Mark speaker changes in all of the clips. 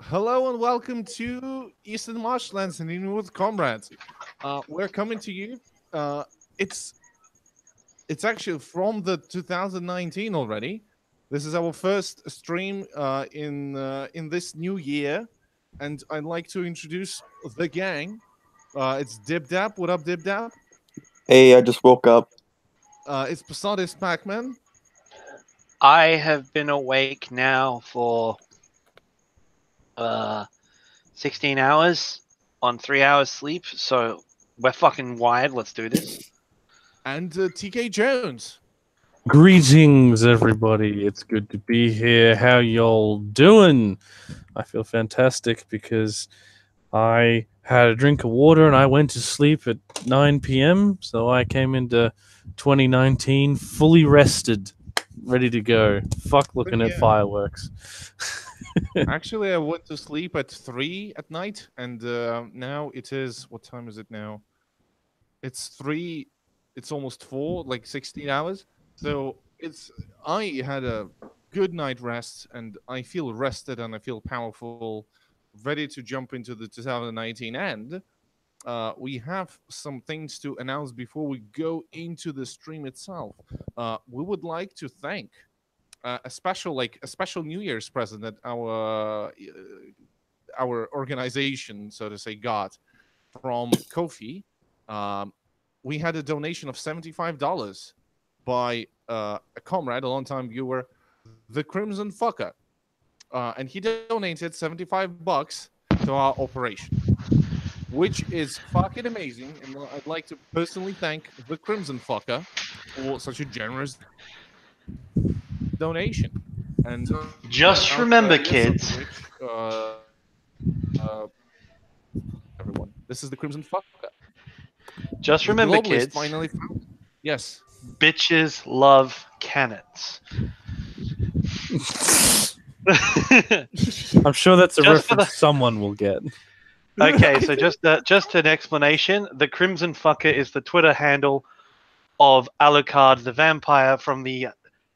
Speaker 1: Hello and welcome to Eastern Marshlands and Evening with Comrades. We're coming to you. Uh, it's it's actually from the 2019 already. This is our first stream in this new year, and I'd like to introduce the gang. It's Dib Dap. What up, Dib Dap?
Speaker 2: Hey, I just woke up.
Speaker 1: It's Posadis Pac-Man.
Speaker 3: I have been awake now for 16 hours on 3 hours sleep, so we're fucking wired. Let's do this.
Speaker 1: And TK Jones.
Speaker 4: Greetings, everybody. It's good to be here. How y'all doing? I feel fantastic because I had a drink of water and I went to sleep at 9 p.m. So I came into 2019 fully rested, ready to go. Fuck looking at fireworks.
Speaker 1: Actually, I went to sleep at 3 at night, and now it is. What time is it now? It's 3. It's almost 4, like 16 hours. So I had a good night rest, and I feel rested and I feel powerful, ready to jump into the 2019. And we have some things to announce before we go into the stream itself. We would like to thank a special New Year's present that our organization, so to say, got from Kofi. Um, we had a donation of $75 by a comrade, a long-time viewer, the Crimson Fucker, and he donated $75 to our operation, which is fucking amazing. And I'd like to personally thank the Crimson Fucker for such a generous donation. And
Speaker 3: Just
Speaker 1: without
Speaker 3: remember,
Speaker 1: less of
Speaker 3: kids.
Speaker 1: which, everyone, this is the Crimson Fucker.
Speaker 3: Just
Speaker 1: The
Speaker 3: remember,
Speaker 1: globalist
Speaker 3: kids.
Speaker 1: finally found. Yes.
Speaker 3: Bitches love cannons.
Speaker 4: I'm sure that's a
Speaker 3: Just for
Speaker 4: reference someone will get.
Speaker 3: Okay, so just an explanation. The Crimson Fucker is the Twitter handle of Alucard the Vampire from the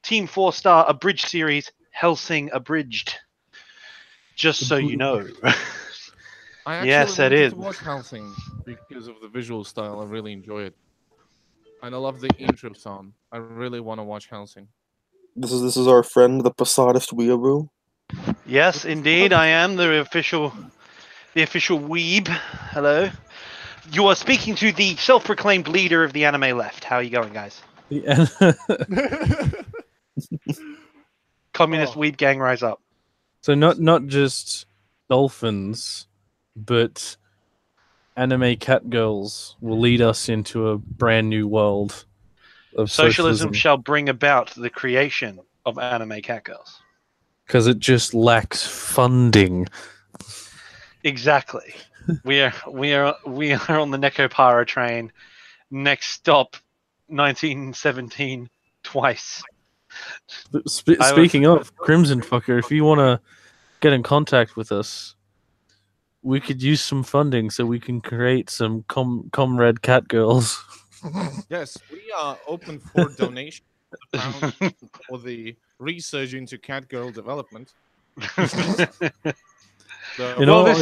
Speaker 3: Team 4-star Abridged series, Helsing Abridged. Just so you know.
Speaker 1: I actually
Speaker 3: Yes, it
Speaker 1: wanted
Speaker 3: is.
Speaker 1: to watch Helsing because of the visual style. I really enjoy it. And I love the intro song. I really want to watch Helsing.
Speaker 2: This is our friend, the Posadist Weeaboo.
Speaker 3: Yes, indeed, I am the official weeb. Hello. You are speaking to the self-proclaimed leader of the anime left. How are you going, guys? Communist weeb gang, rise up.
Speaker 4: So not just dolphins, but anime cat girls will lead us into a brand new world of
Speaker 3: Socialism
Speaker 4: socialism
Speaker 3: shall bring about the creation of anime catgirls.
Speaker 4: because it just lacks funding.
Speaker 3: Exactly. we are on the Nekopara train. Next stop, 1917 twice.
Speaker 4: Speaking of Crimson Fucker, if you want to get in contact with us, we could use some funding so we can create some comrade cat girls.
Speaker 1: Yes, we are open for donation for the research into cat girl development.
Speaker 3: This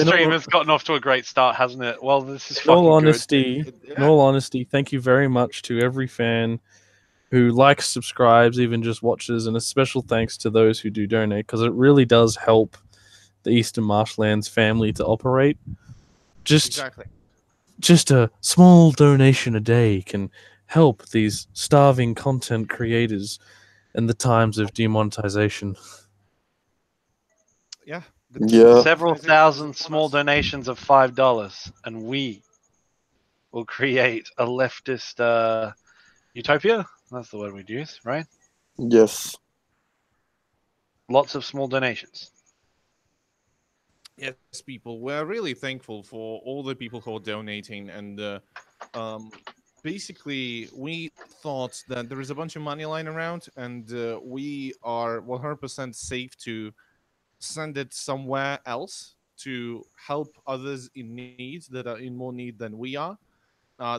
Speaker 3: stream has gotten off to a great start, hasn't it? Well, this is fucking
Speaker 4: good. In all honesty, thank you very much to every fan who likes, subscribes, even just watches, and a special thanks to those who do donate, because it really does help the Eastern Marshlands family to operate. Just a small donation a day can help these starving content creators in the times of demonetization.
Speaker 1: Yeah.
Speaker 3: Several thousand small donations of $5, and we will create a leftist utopia. That's the word we'd use, right?
Speaker 2: Yes.
Speaker 3: Lots of small donations.
Speaker 1: Yes, people. We're really thankful for all the people who are donating, and basically, we thought that there is a bunch of money lying around, and we are 100% safe to send it somewhere else to help others in need that are in more need than we are.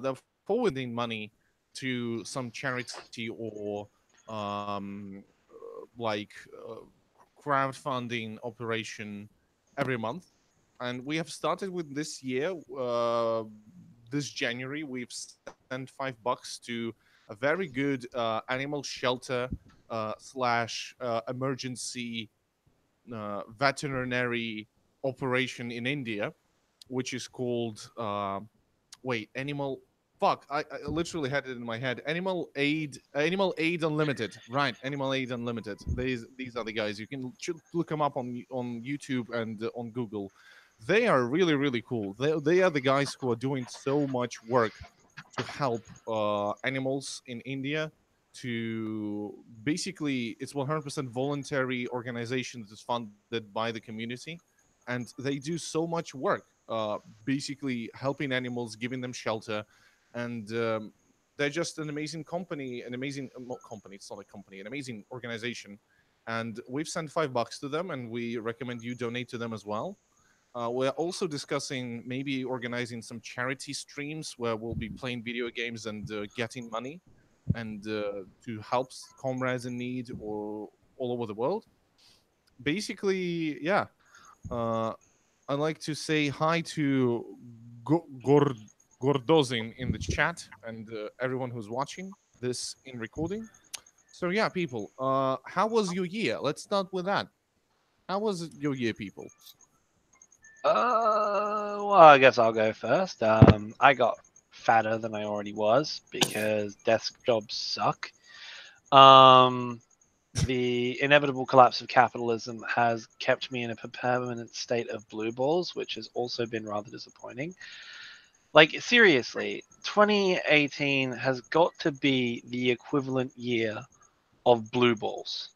Speaker 1: They're forwarding money to some charity or like crowdfunding operation every month, and we have started with this year. This January, we've sent $5 to a very good animal shelter slash emergency veterinary operation in India, which is called wait, animal. Fuck, I literally had it in my head. Animal Aid Unlimited. Right, Animal Aid Unlimited. These are the guys. You can look them up on YouTube and on Google. They are really really cool. They are the guys who are doing so much work to help animals in India. To basically, it's 100% voluntary organization that is funded by the community, and they do so much work. Basically helping animals, giving them shelter, and they're just an amazing company, an amazing company. It's not a company, an amazing organization, and we've sent $5 to them, and we recommend you donate to them as well. We're also discussing maybe organizing some charity streams where we'll be playing video games and getting money, and to help comrades in need or all over the world. Basically, yeah. Uh, I'd like to say hi to Gordozin in the chat and everyone who's watching this in recording. So yeah, people, how was your year? Let's start with that. How was your year, people?
Speaker 3: Well, I guess I'll go first. I got fatter than I already was because desk jobs suck. The inevitable collapse of capitalism has kept me in a permanent state of blue balls, which has also been rather disappointing. Like, seriously, 2018 has got to be the equivalent year of blue balls.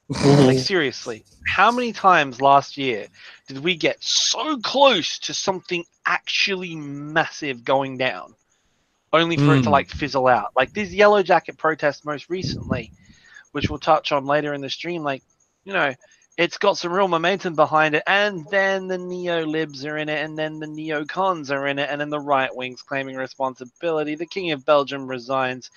Speaker 3: Like, seriously, how many times last year did we get so close to something actually massive going down, only for it to, like, fizzle out? Like, these Yellow Jacket protests most recently, which we'll touch on later in the stream, like, you know, it's got some real momentum behind it, and then the neo-libs are in it, and then the neocons are in it, and then the right wing's claiming responsibility. The King of Belgium resigns,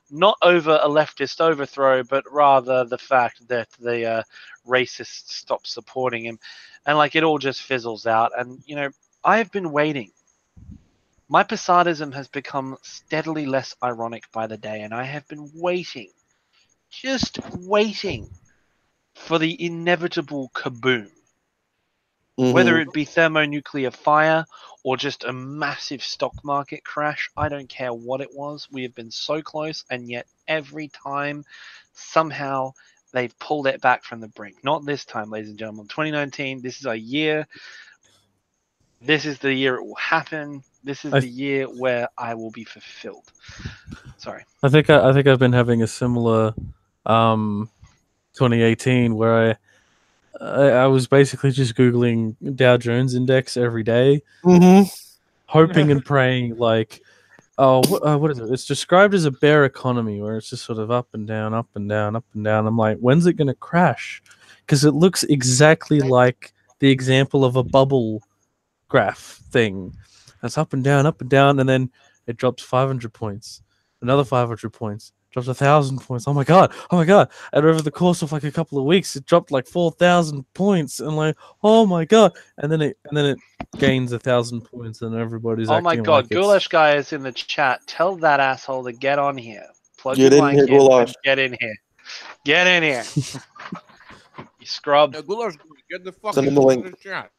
Speaker 3: not over a leftist overthrow, but rather the fact that the racists stop supporting him, and like it all just fizzles out. And you know, I have been waiting. My Posadism has become steadily less ironic by the day, and I have been waiting, just waiting for the inevitable kaboom. Whether it be thermonuclear fire or just a massive stock market crash, I don't care what it was. We have been so close, and yet every time, somehow, they've pulled it back from the brink. Not this time, ladies and gentlemen. 2019, this is our year. This is the year it will happen. This is the year where I will be fulfilled. Sorry.
Speaker 4: I think I've been having a similar 2018 where I was basically just Googling Dow Jones Index every day, hoping and praying like, oh, what is it? It's described as a bear economy where it's just sort of up and down, up and down, up and down. I'm like, when's it going to crash? Because it looks exactly like the example of a bubble graph thing. That's up and down, and then it drops 500 points, another 500 points. Dropped 1,000 points. Oh my god! And over the course of like a couple of weeks, it dropped like 4,000 points, and like, oh my god! And then it gains 1,000 points, and everybody's
Speaker 3: oh my
Speaker 4: acting
Speaker 3: god!
Speaker 4: like
Speaker 3: Goulash guy is in the chat. Tell that asshole to get on here. Plug
Speaker 2: Get
Speaker 3: your
Speaker 2: in
Speaker 3: mic
Speaker 2: here,
Speaker 3: in
Speaker 2: Goulash.
Speaker 3: and get in here. Get in here. You scrub.
Speaker 1: Goulash, get the fuck
Speaker 2: Send him the
Speaker 1: into
Speaker 2: link.
Speaker 1: the chat.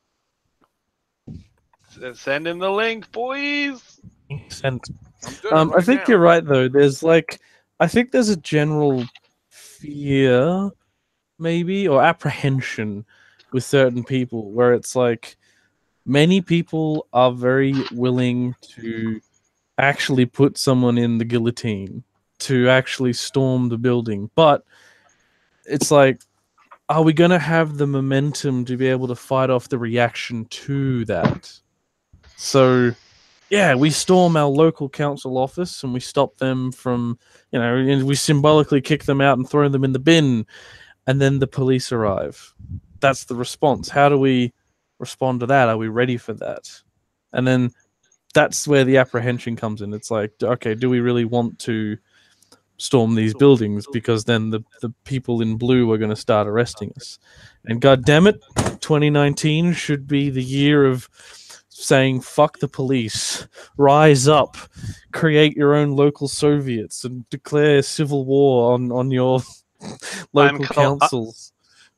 Speaker 3: Send him the link, boys.
Speaker 4: And
Speaker 1: I'm doing it right
Speaker 4: I think
Speaker 1: now.
Speaker 4: you're right though. I think there's a general fear, maybe, or apprehension with certain people where it's like many people are very willing to actually put someone in the guillotine, to actually storm the building, but it's like, are we going to have the momentum to be able to fight off the reaction to that? So yeah, we storm our local council office and we stop them from, and we symbolically kick them out and throw them in the bin, and then the police arrive. That's the response. How do we respond to that? Are we ready for that? And then that's where the apprehension comes in. It's like, okay, do we really want to storm these buildings? Because then the people in blue are going to start arresting us. And god damn it, 2019 should be the year of saying fuck the police, rise up, create your own local Soviets, and declare civil war on your local councils.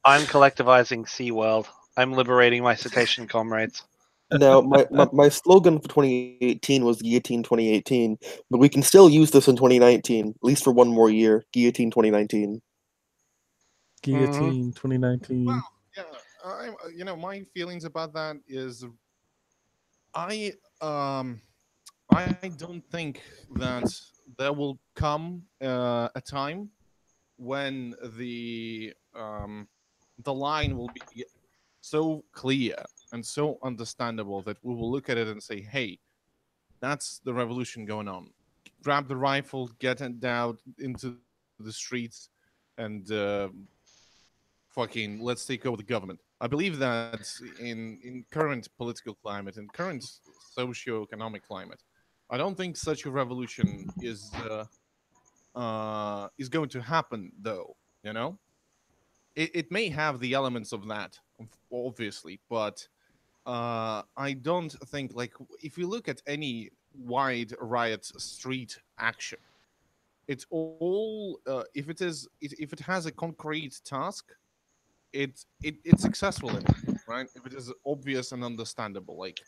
Speaker 3: I'm collectivizing SeaWorld. I'm liberating my cetacean comrades.
Speaker 2: Now, my slogan for 2018 was Guillotine 2018, but we can still use this in 2019, at least for one more year. Guillotine 2019.
Speaker 4: Guillotine 2019.
Speaker 1: Well, yeah, my feelings about that is, I don't think that there will come a time when the line will be so clear and so understandable that we will look at it and say, "Hey, that's the revolution going on. Grab the rifle, get it down into the streets, and fucking let's take over the government." I believe that in current political climate, in current socio-economic climate, I don't think such a revolution is going to happen. Though, it may have the elements of that, obviously, but I don't think, like, if you look at any wide riot street action, it's all if it has a concrete task, it's successful in it, right? If it is obvious and understandable, like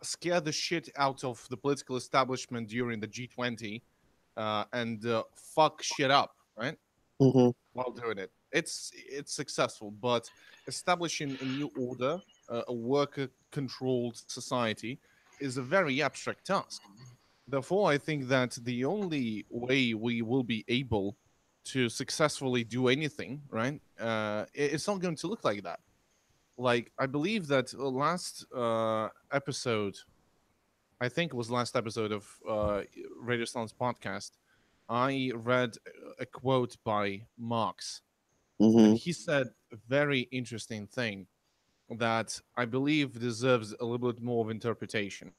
Speaker 1: scare the shit out of the political establishment during the G20, and fuck shit up, right?
Speaker 2: Mm-hmm.
Speaker 1: While doing it, it's successful. But establishing a new order, a worker-controlled society, is a very abstract task. Therefore, I think that the only way we will be able to successfully do anything, right, it's not going to look like that. Like, I believe that last episode, I think it was last episode of Radio Silence podcast, I read a quote by Marx,
Speaker 2: Mm-hmm.
Speaker 1: and he said a very interesting thing that I believe deserves a little bit more of interpretation.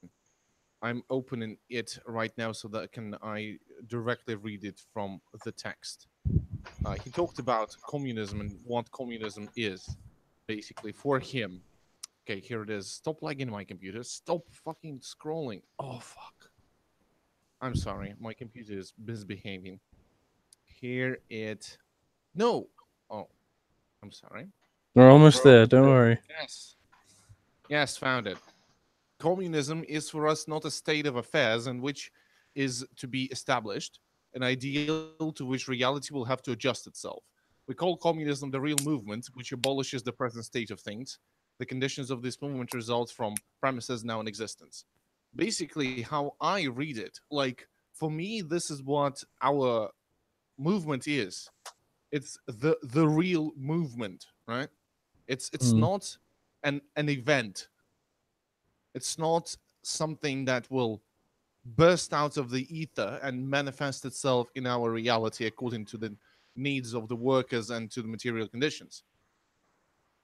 Speaker 1: I'm opening it right now so that I directly read it from the text. He talked about communism and what communism is, basically, for him. Okay, here it is. Stop lagging my computer. Stop fucking scrolling. Oh, fuck. I'm sorry. My computer is misbehaving. Here it... No! Oh, I'm sorry.
Speaker 4: We're almost
Speaker 1: Bro.
Speaker 4: there, don't worry.
Speaker 1: Yes. Yes, found it. Communism is for us not a state of affairs in which is to be established, an ideal to which reality will have to adjust itself. We call communism the real movement, which abolishes the present state of things. The conditions of this movement result from premises now in existence. Basically, how I read it, like, for me, this is what our movement is. It's the real movement, right? It's not an event. It's not something that will burst out of the ether and manifest itself in our reality according to the needs of the workers and to the material conditions.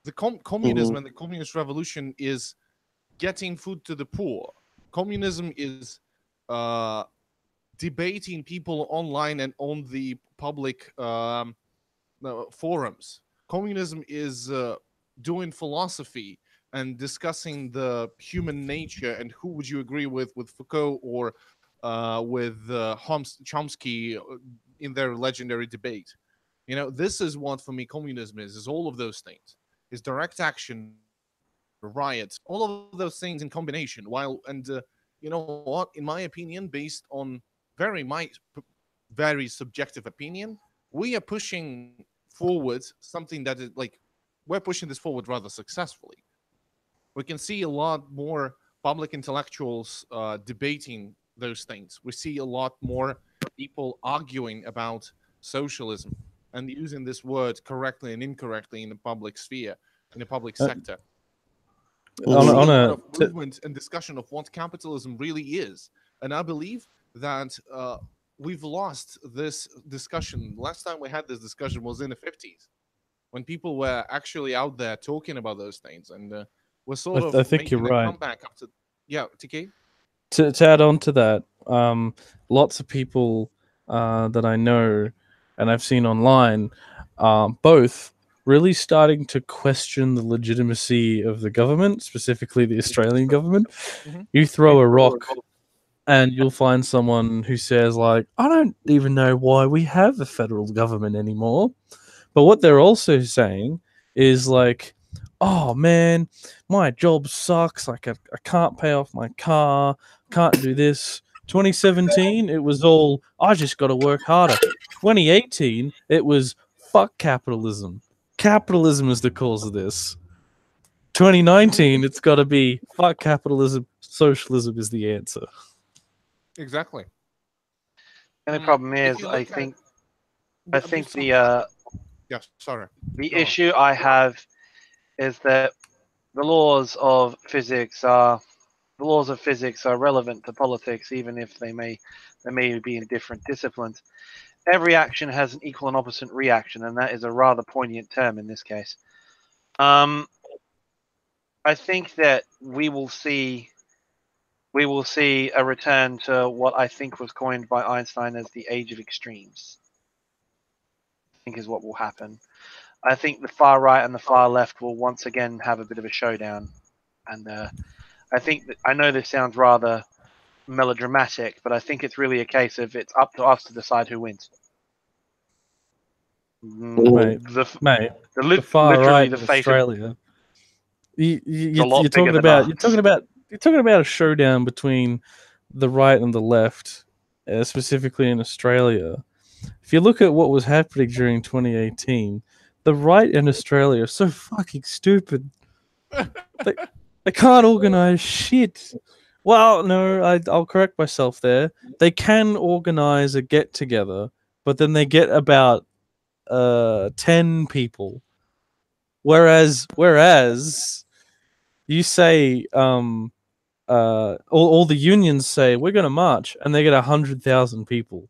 Speaker 1: The communism and the communist revolution is getting food to the poor. Communism is debating people online and on the public forums. Communism is doing philosophy and discussing the human nature and who would you agree with Foucault or with Chomsky in their legendary debate. This is what for me communism is all of those things. Is direct action, riots, all of those things in combination. You know what? In my opinion, based on very subjective opinion, we are pushing forward something that is like we're pushing this forward rather successfully. We can see a lot more public intellectuals debating those things. We see a lot more people arguing about socialism and using this word correctly and incorrectly in the public sphere, in the public sector.
Speaker 4: On a
Speaker 1: movement and discussion of what capitalism really is. And I believe that we've lost this discussion. Last time we had this discussion was in the 50s, when people were actually out there talking about those things. And we're sort of
Speaker 4: I think
Speaker 1: making
Speaker 4: you're
Speaker 1: a
Speaker 4: right.
Speaker 1: comeback up to... Yeah, TK?
Speaker 4: To add on to that, lots of people that I know and I've seen online both really starting to question the legitimacy of the government, specifically the Australian government.
Speaker 1: Mhm.
Speaker 4: You throw a rock and you'll find someone who says, like, I don't even know why we have a federal government anymore. But what they're also saying is like, oh man, my job sucks. Like I can't pay off my car, can't do this. 2017, it was all, I just got to work harder. 2018, it was, fuck capitalism. Capitalism is the cause of this. 2019, it's got to be, fuck capitalism. Socialism is the answer.
Speaker 1: Exactly.
Speaker 3: And the problem
Speaker 1: If
Speaker 3: is,
Speaker 1: you
Speaker 3: I
Speaker 1: look
Speaker 3: think
Speaker 1: some-
Speaker 3: the
Speaker 1: yeah, sorry.
Speaker 3: the
Speaker 1: Go on.
Speaker 3: issue I have is that the laws of physics are relevant to politics, even if they may be in different disciplines. Every action has an equal and opposite reaction, and that is a rather poignant term in this case. I think that we will see a return to what I think was coined by Einstein as the age of extremes. I think is what will happen. I think the far right and the far left will once again have a bit of a showdown, and I think that, I know this sounds rather melodramatic, but I think it's really a case of it's up to us to decide who wins.
Speaker 4: Mate, the far
Speaker 3: Literally
Speaker 4: right
Speaker 3: the
Speaker 4: in
Speaker 3: fate of
Speaker 4: Australia.
Speaker 3: a lot
Speaker 4: You're
Speaker 3: bigger
Speaker 4: talking
Speaker 3: than
Speaker 4: about
Speaker 3: us.
Speaker 4: you're talking about a showdown between the right and the left, specifically in Australia. If you look at what was happening during 2018, the right in Australia are so fucking stupid. They can't organize shit. Well, no, I'll correct myself there. They can organize a get together, but then they get about 10 people. Whereas you say all the unions say we're going to march, and they get 100,000 people.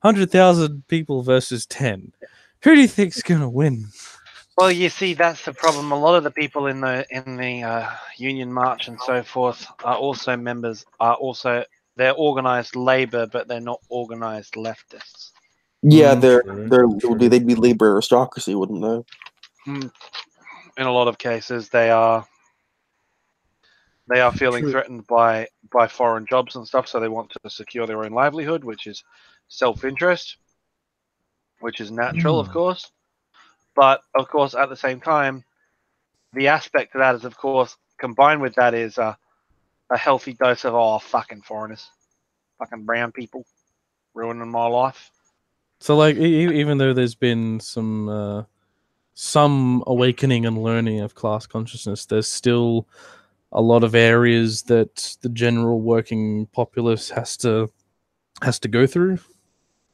Speaker 4: 100,000 people versus 10. Who do you think's going to win?
Speaker 3: Well, you see, that's the problem. A lot of the people in the Union March and so forth are also members. They're organized labor, but they're not organized leftists.
Speaker 2: Yeah,
Speaker 4: True.
Speaker 2: they'd be labor aristocracy, wouldn't they?
Speaker 3: In a lot of cases, they are feeling
Speaker 4: True.
Speaker 3: threatened by foreign jobs and stuff, so they want to secure their own livelihood, which is self-interest, which is natural, of course. But of course, at the same time, the aspect of that is, of course, combined with that is a healthy dose of fucking foreigners, fucking brown people, ruining my life.
Speaker 4: So, like, even though there's been some awakening and learning of class consciousness, there's still a lot of areas that the general working populace has to go through.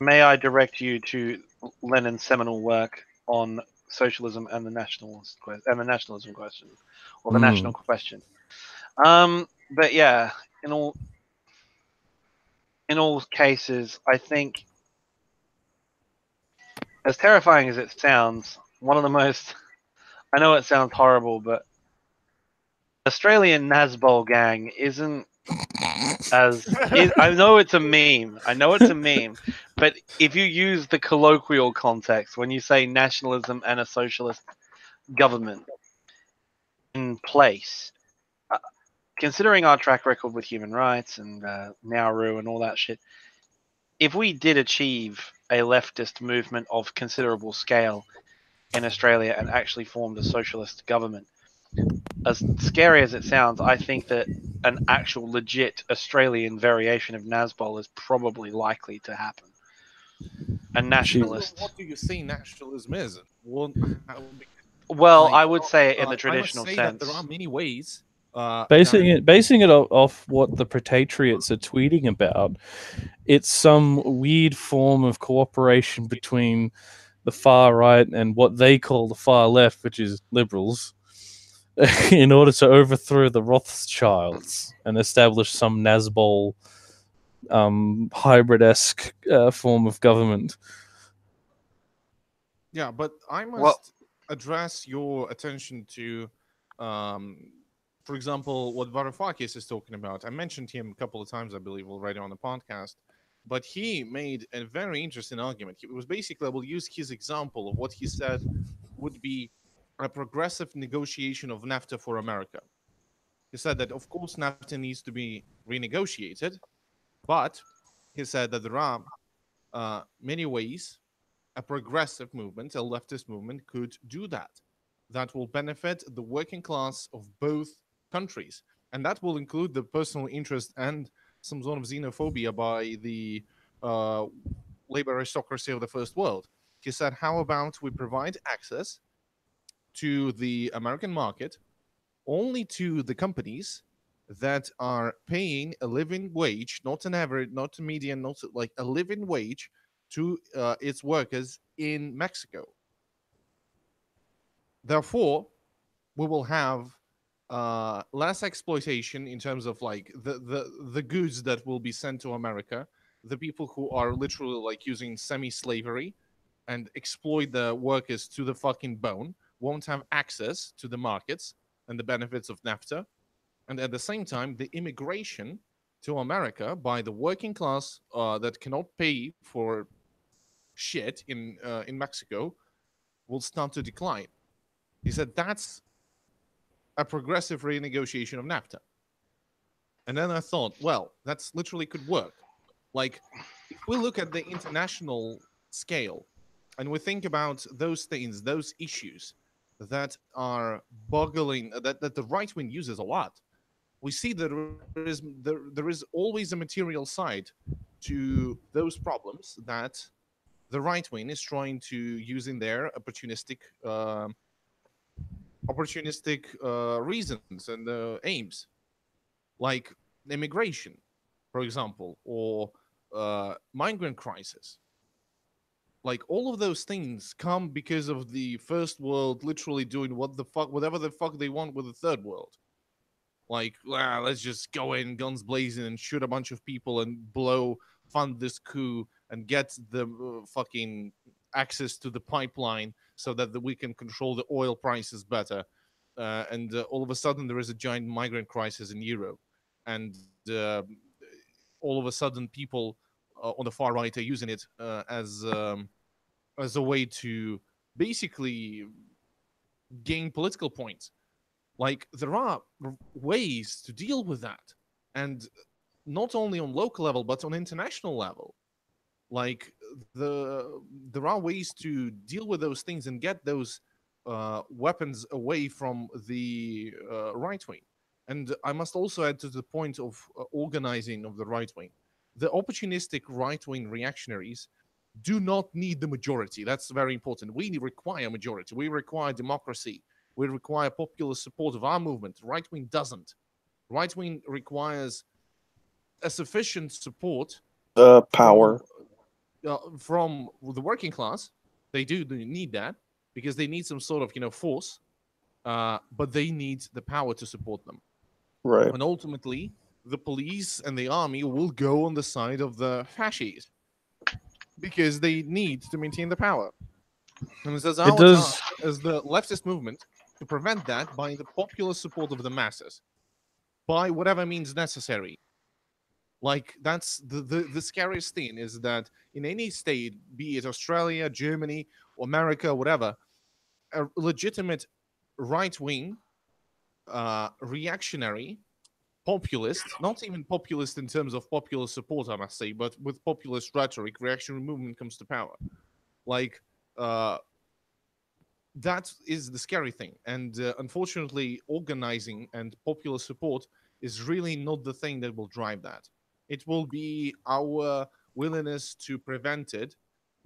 Speaker 3: May I direct you to Lenin's seminal work on socialism and the nationalism question, or the national question. But yeah, in all cases, I think, as terrifying as it sounds, one of the most, I know it sounds horrible, but Australian Nazbol gang isn't I know it's a meme. But if you use the colloquial context, when you say nationalism and a socialist government in place, considering our track record with human rights and Nauru and all that shit, if we did achieve a leftist movement of considerable scale in Australia and actually formed a socialist government, as scary as it sounds, I think that an actual legit Australian variation of Nazbol is probably likely to happen. A nationalist.
Speaker 1: What do you say nationalism is?
Speaker 3: Well, I would say it in the
Speaker 1: I must
Speaker 3: traditional
Speaker 1: say
Speaker 3: sense.
Speaker 1: that there are many ways.
Speaker 4: Basing it off what the Protatriates are tweeting about, it's some weird form of cooperation between the far right and what they call the far left, which is liberals, in order to overthrow the Rothschilds and establish some Nazbol hybrid-esque form of government.
Speaker 1: Yeah, but I must address your attention to, for example, what Varoufakis is talking about. I mentioned him a couple of times, I believe, already on the podcast. But he made a very interesting argument. It was basically, I will use his example of what he said would be a progressive negotiation of NAFTA for America. He said that, of course, NAFTA needs to be renegotiated, but he said that there are many ways a progressive movement, a leftist movement, could do that. That will benefit the working class of both countries. And that will include the personal interest and some sort of xenophobia by the uh, labor aristocracy of the first world. He said, how about we provide access to the American market only to the companies that are paying a living wage, not an average, not a median, not like a living wage to its workers in Mexico. Therefore, we will have less exploitation in terms of like the goods that will be sent to America. The people who are literally like using semi-slavery and exploit the workers to the fucking bone won't have access to the markets and the benefits of NAFTA. And at the same time, the immigration to America by the working class that cannot pay for shit in Mexico will start to decline. He said that's a progressive renegotiation of NAFTA. And then I thought, well, that's literally could work. Like, if we look at the international scale and we think about those things, those issues that are boggling, that the right wing uses a lot, we see that there is always a material side to those problems that the right wing is trying to use in their opportunistic reasons and aims, like immigration, for example, or migrant crisis. Like all of those things come because of the first world literally doing whatever the fuck they want with the third world. Like, let's just go in guns blazing and shoot a bunch of people and fund this coup and get the fucking access to the pipeline so that we can control the oil prices better. And all of a sudden, there is a giant migrant crisis in Europe. And all of a sudden, people on the far right are using it as a way to basically gain political points. Like, there are ways to deal with that, and not only on local level but on international level. Like, there are ways to deal with those things and get those weapons away from the right wing. And I must also add to the point of organizing of the right wing. The opportunistic right wing reactionaries do not need the majority. That's very important. We require majority. We require democracy. We require popular support of our movement. Right wing doesn't. Right wing requires a sufficient support
Speaker 2: power
Speaker 1: from the working class. They do need that because they need some sort of force, but they need the power to support them.
Speaker 2: right.
Speaker 1: And ultimately, the police and the army will go on the side of the fascists because they need to maintain the power. And it says our task as the leftist movement to prevent that by the popular support of the masses, by whatever means necessary. Like, that's the scariest thing, is that in any state, be it Australia, Germany, or America, whatever, a legitimate right-wing, reactionary, populist, not even populist in terms of popular support, I must say, but with populist rhetoric, reactionary movement comes to power. Like, that is the scary thing. And unfortunately, organizing and popular support is really not the thing that will drive that. It will be our willingness to prevent it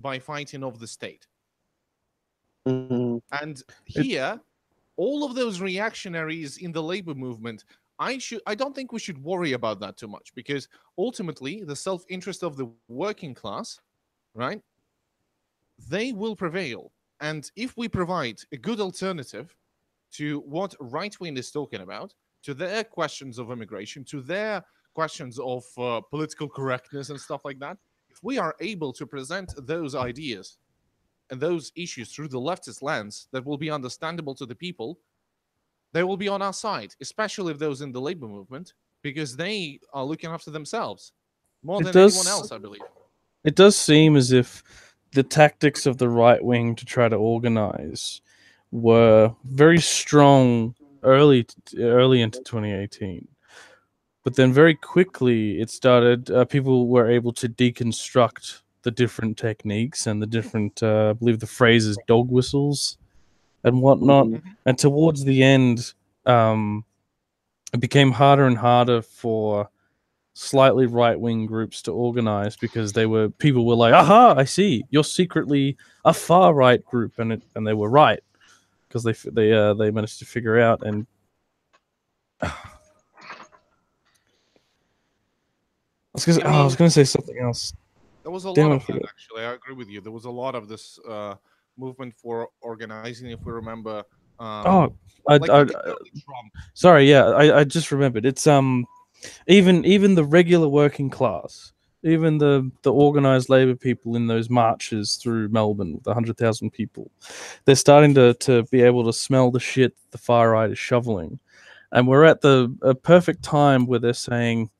Speaker 1: by fighting off the state.
Speaker 2: Mm-hmm.
Speaker 1: And here, all of those reactionaries in the labor movement, I don't think we should worry about that too much, because ultimately the self-interest of the working class, right, they will prevail. And if we provide a good alternative to what right wing is talking about, to their questions of immigration, to their questions of political correctness and stuff like that, if we are able to present those ideas and those issues through the leftist lens that will be understandable to the people, they will be on our side, especially if those in the labor movement, because they are looking after themselves more than anyone else, I believe.
Speaker 4: It does seem as if the tactics of the right wing to try to organize were very strong early into 2018. But then very quickly it started, people were able to deconstruct the different techniques and the different, I believe the phrase is dog whistles and whatnot.
Speaker 2: Mhm.
Speaker 4: And towards the end, it became harder and harder for slightly right-wing groups to organize because people were like, aha, I see, you're secretly a far-right group, and they were right because they managed to figure out. And I was gonna say something else.
Speaker 1: There was a
Speaker 4: Damn
Speaker 1: lot
Speaker 4: it, I
Speaker 1: of that,
Speaker 4: forgot.
Speaker 1: actually. I agree with you. There was a lot of this movement for organizing. If we remember,
Speaker 4: Oh,
Speaker 1: like
Speaker 4: I
Speaker 1: particularly Trump.
Speaker 4: sorry, yeah, I just remembered. It's even the regular working class, even the organized labor people in those marches through Melbourne with 100,000 people, they're starting to be able to smell the shit the far right is shoveling, and we're at a perfect time where they're saying,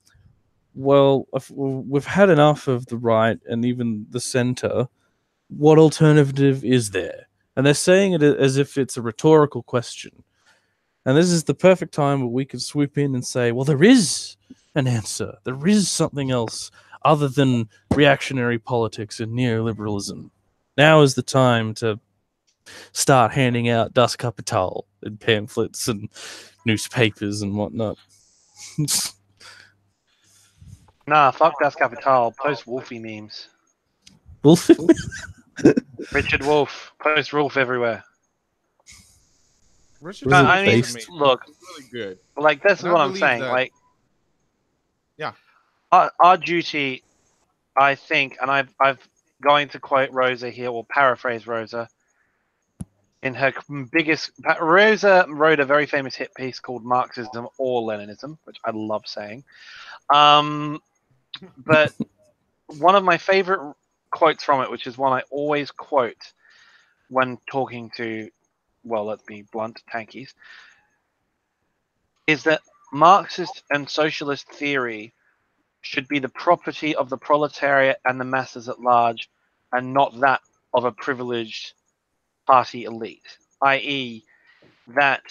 Speaker 4: well, we've had enough of the right and even the center. What alternative is there? And they're saying it as if it's a rhetorical question. And this is the perfect time where we can swoop in and say, well, there is an answer. There is something else other than reactionary politics and neoliberalism. Now is the time to start handing out Das Kapital and pamphlets and newspapers and whatnot.
Speaker 3: Nah, fuck Das Kapital. Post Wolfie memes.
Speaker 4: Wolf.
Speaker 3: Richard Wolf. Post Wolf everywhere.
Speaker 1: Richard
Speaker 4: Was it
Speaker 3: I mean,
Speaker 4: based?
Speaker 3: look,
Speaker 1: was really good.
Speaker 3: like this is
Speaker 1: And I
Speaker 3: what I'm
Speaker 1: believe
Speaker 3: saying.
Speaker 1: that-
Speaker 3: Like,
Speaker 1: Yeah.
Speaker 3: our duty, I think, and I've going to quote Rosa here, or paraphrase Rosa. In her biggest, Rosa wrote a very famous hit piece called "Marxism or Leninism," which I love saying. But one of my favorite quotes from it, which is one I always quote when talking to, well, let's be blunt, tankies, is that Marxist and socialist theory should be the property of the proletariat and the masses at large, and not that of a privileged party elite, i.e., that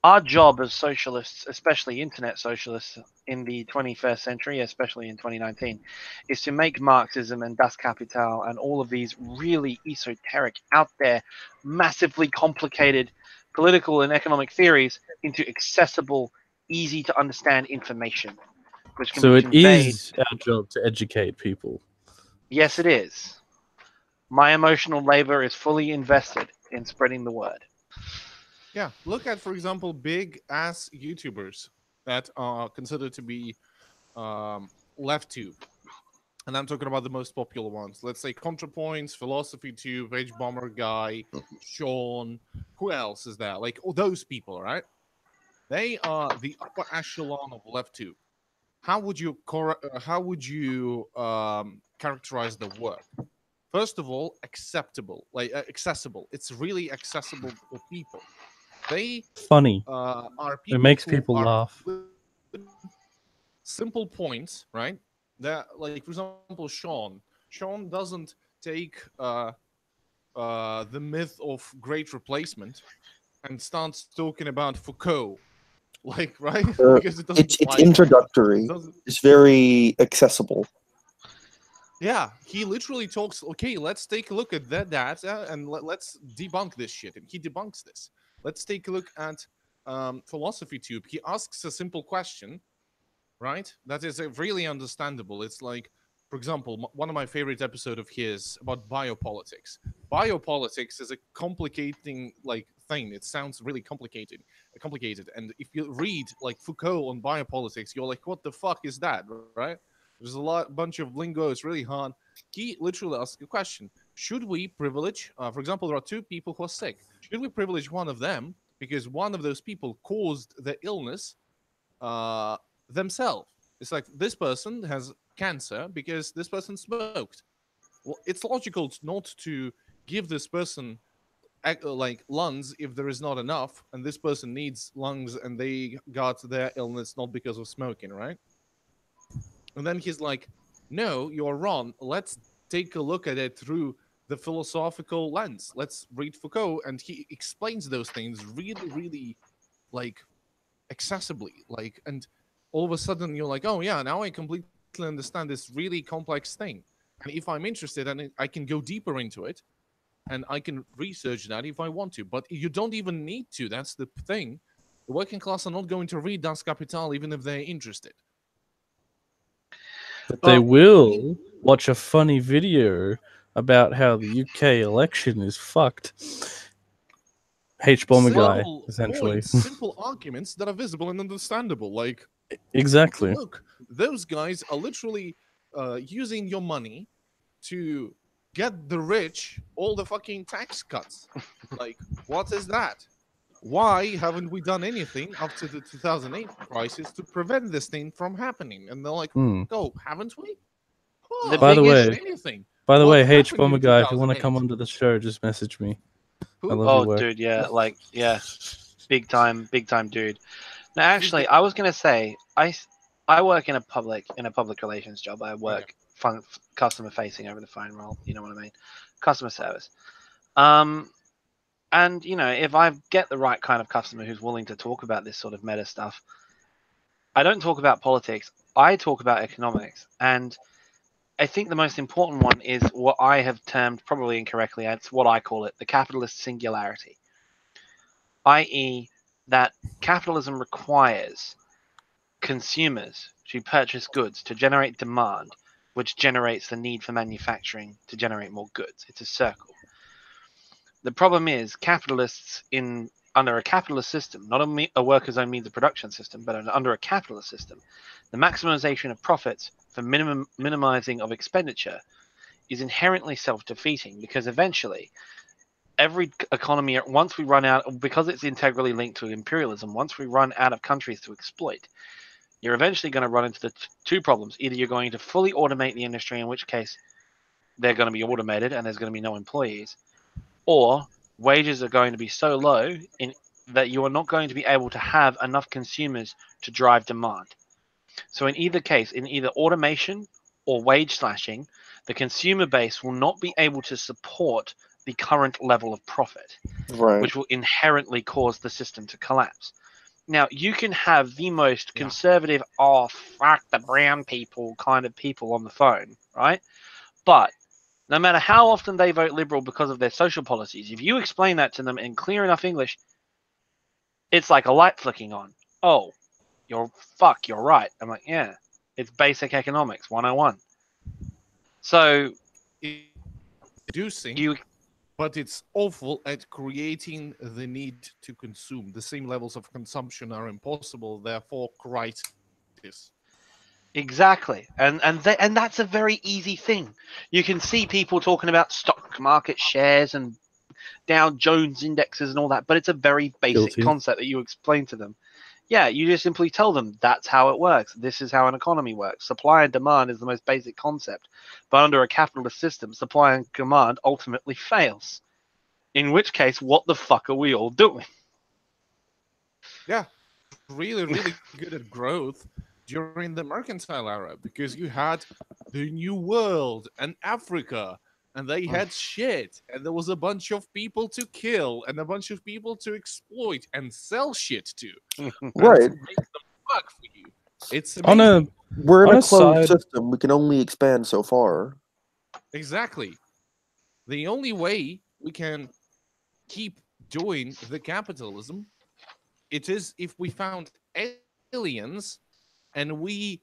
Speaker 3: our job as socialists, especially internet socialists in the 21st century, especially in 2019, is to make Marxism and Das Kapital and all of these really esoteric, out there, massively complicated political and economic theories into accessible, easy to understand information, which can
Speaker 4: So
Speaker 3: be
Speaker 4: it
Speaker 3: conveyed.
Speaker 4: is our job to educate people.
Speaker 3: Yes, it is. My emotional labor is fully invested in spreading the word.
Speaker 1: Yeah, look at, for example, big ass YouTubers that are considered to be left tube, and I'm talking about the most popular ones. Let's say ContraPoints, Philosophy Tube, H Bomber Guy, Sean. Who else is there? Like all those people, right? They are the upper echelon of left tube. How would you characterize the work? First of all, acceptable, like accessible. It's really accessible for people. They
Speaker 4: Funny.
Speaker 1: are
Speaker 4: It
Speaker 1: people
Speaker 4: makes
Speaker 1: who
Speaker 4: people
Speaker 1: are
Speaker 4: laugh.
Speaker 1: simple points, right? That, like, for example, Sean doesn't take the myth of great replacement and starts talking about Foucault, like, right? Because it doesn't
Speaker 2: It's
Speaker 1: apply to him.
Speaker 2: introductory.
Speaker 1: It doesn't-
Speaker 2: It's very accessible.
Speaker 1: Yeah, he literally talks. Okay, let's take a look at that data and let's debunk this shit. And he debunks this. Let's take a look at Philosophy Tube. He asks a simple question, right? That is really understandable. It's like, for example, one of my favorite episodes of his about biopolitics. Biopolitics is a complicating like thing. It sounds really complicated. And if you read like Foucault on biopolitics, you're like, what the fuck is that, right? There's a bunch of lingo. It's really hard. He literally asks a question: should we privilege? For example, there are two people who are sick. Should we privilege one of them because one of those people caused the illness themselves? It's like this person has cancer because this person smoked. Well, it's logical not to give this person like lungs if there is not enough, and this person needs lungs and they got their illness not because of smoking, right? And then he's like, no, you're wrong. Let's take a look at it through the philosophical lens. Let's read Foucault, and he explains those things really, really like accessibly. Like, and all of a sudden you're like, oh yeah, now I completely understand this really complex thing. And if I'm interested, and I can go deeper into it, and I can research that if I want to. But you don't even need to. That's the thing. The working class are not going to read Das Kapital even if they're interested.
Speaker 4: But they will watch a funny video about how the UK election is fucked. H-bomber guy, essentially.
Speaker 1: Points, simple arguments that are visible and understandable. Like,
Speaker 4: exactly.
Speaker 1: Look, those guys are literally using your money to get the rich all the fucking tax cuts. Like, what is that? Why haven't we done anything after the 2008 crisis to prevent this thing from happening? And they're like, oh, haven't we? Oh,
Speaker 4: by the way,
Speaker 1: What
Speaker 4: H
Speaker 1: happened
Speaker 4: bomber
Speaker 1: in
Speaker 4: guy, if you want to
Speaker 1: 2008?
Speaker 4: come onto the show, just message me.
Speaker 1: Who?
Speaker 4: I love your
Speaker 3: Oh,
Speaker 4: work.
Speaker 3: dude, yeah, like, yeah, big time dude. Now, actually, I was gonna say, I work in a public relations job. I work customer facing over the phone role. You know what I mean? Customer service. And you know, if I get the right kind of customer who's willing to talk about this sort of meta stuff, I don't talk about politics. I talk about economics, and I think the most important one is what I have termed, probably incorrectly, it's what I call it, the capitalist singularity. I.e., that capitalism requires consumers to purchase goods to generate demand, which generates the need for manufacturing to generate more goods. It's a circle. The problem is capitalists under a capitalist system, not a workers' own means of production system, but under a capitalist system, the maximization of profits for minimizing of expenditure is inherently self-defeating, because eventually every economy, once we run out, because it's integrally linked to imperialism, once we run out of countries to exploit, you're eventually going to run into the two problems. Either you're going to fully automate the industry, in which case they're going to be automated and there's going to be no employees, or wages are going to be so low that you are not going to be able to have enough consumers to drive demand. So in either case, in either automation or wage slashing, the consumer base will not be able to support the current level of profit, which will inherently cause the system to collapse. Now, you can have the most conservative, oh, fuck the brown people kind of people on the phone, right? But no matter how often they vote Liberal because of their social policies, if you explain that to them in clear enough English, it's like a light flicking on. Oh, you're right. I'm like, yeah, it's basic economics 101. So,
Speaker 1: but it's awful at creating the need to consume. The same levels of consumption are impossible, therefore crisis.
Speaker 3: Exactly, and that's a very easy thing. You can see people talking about stock market shares and Dow Jones indexes and all that, but it's a very basic concept that you explain to them. Yeah, you just simply tell them that's how it works. This is how an economy works. Supply and demand is the most basic concept. But under a capitalist system, supply and demand ultimately fails. In which case, what the fuck are we all doing?
Speaker 1: Yeah, really, really good at growth during the mercantile era, because you had the New World and Africa, and they had shit, and there was a bunch of people to kill and a bunch of people to exploit and sell shit to.
Speaker 2: Right.
Speaker 1: To make them work for you. It's amazing.
Speaker 2: We're in a closed system. We can only expand so far.
Speaker 1: Exactly. The only way we can keep doing the capitalism, it is if we found aliens and we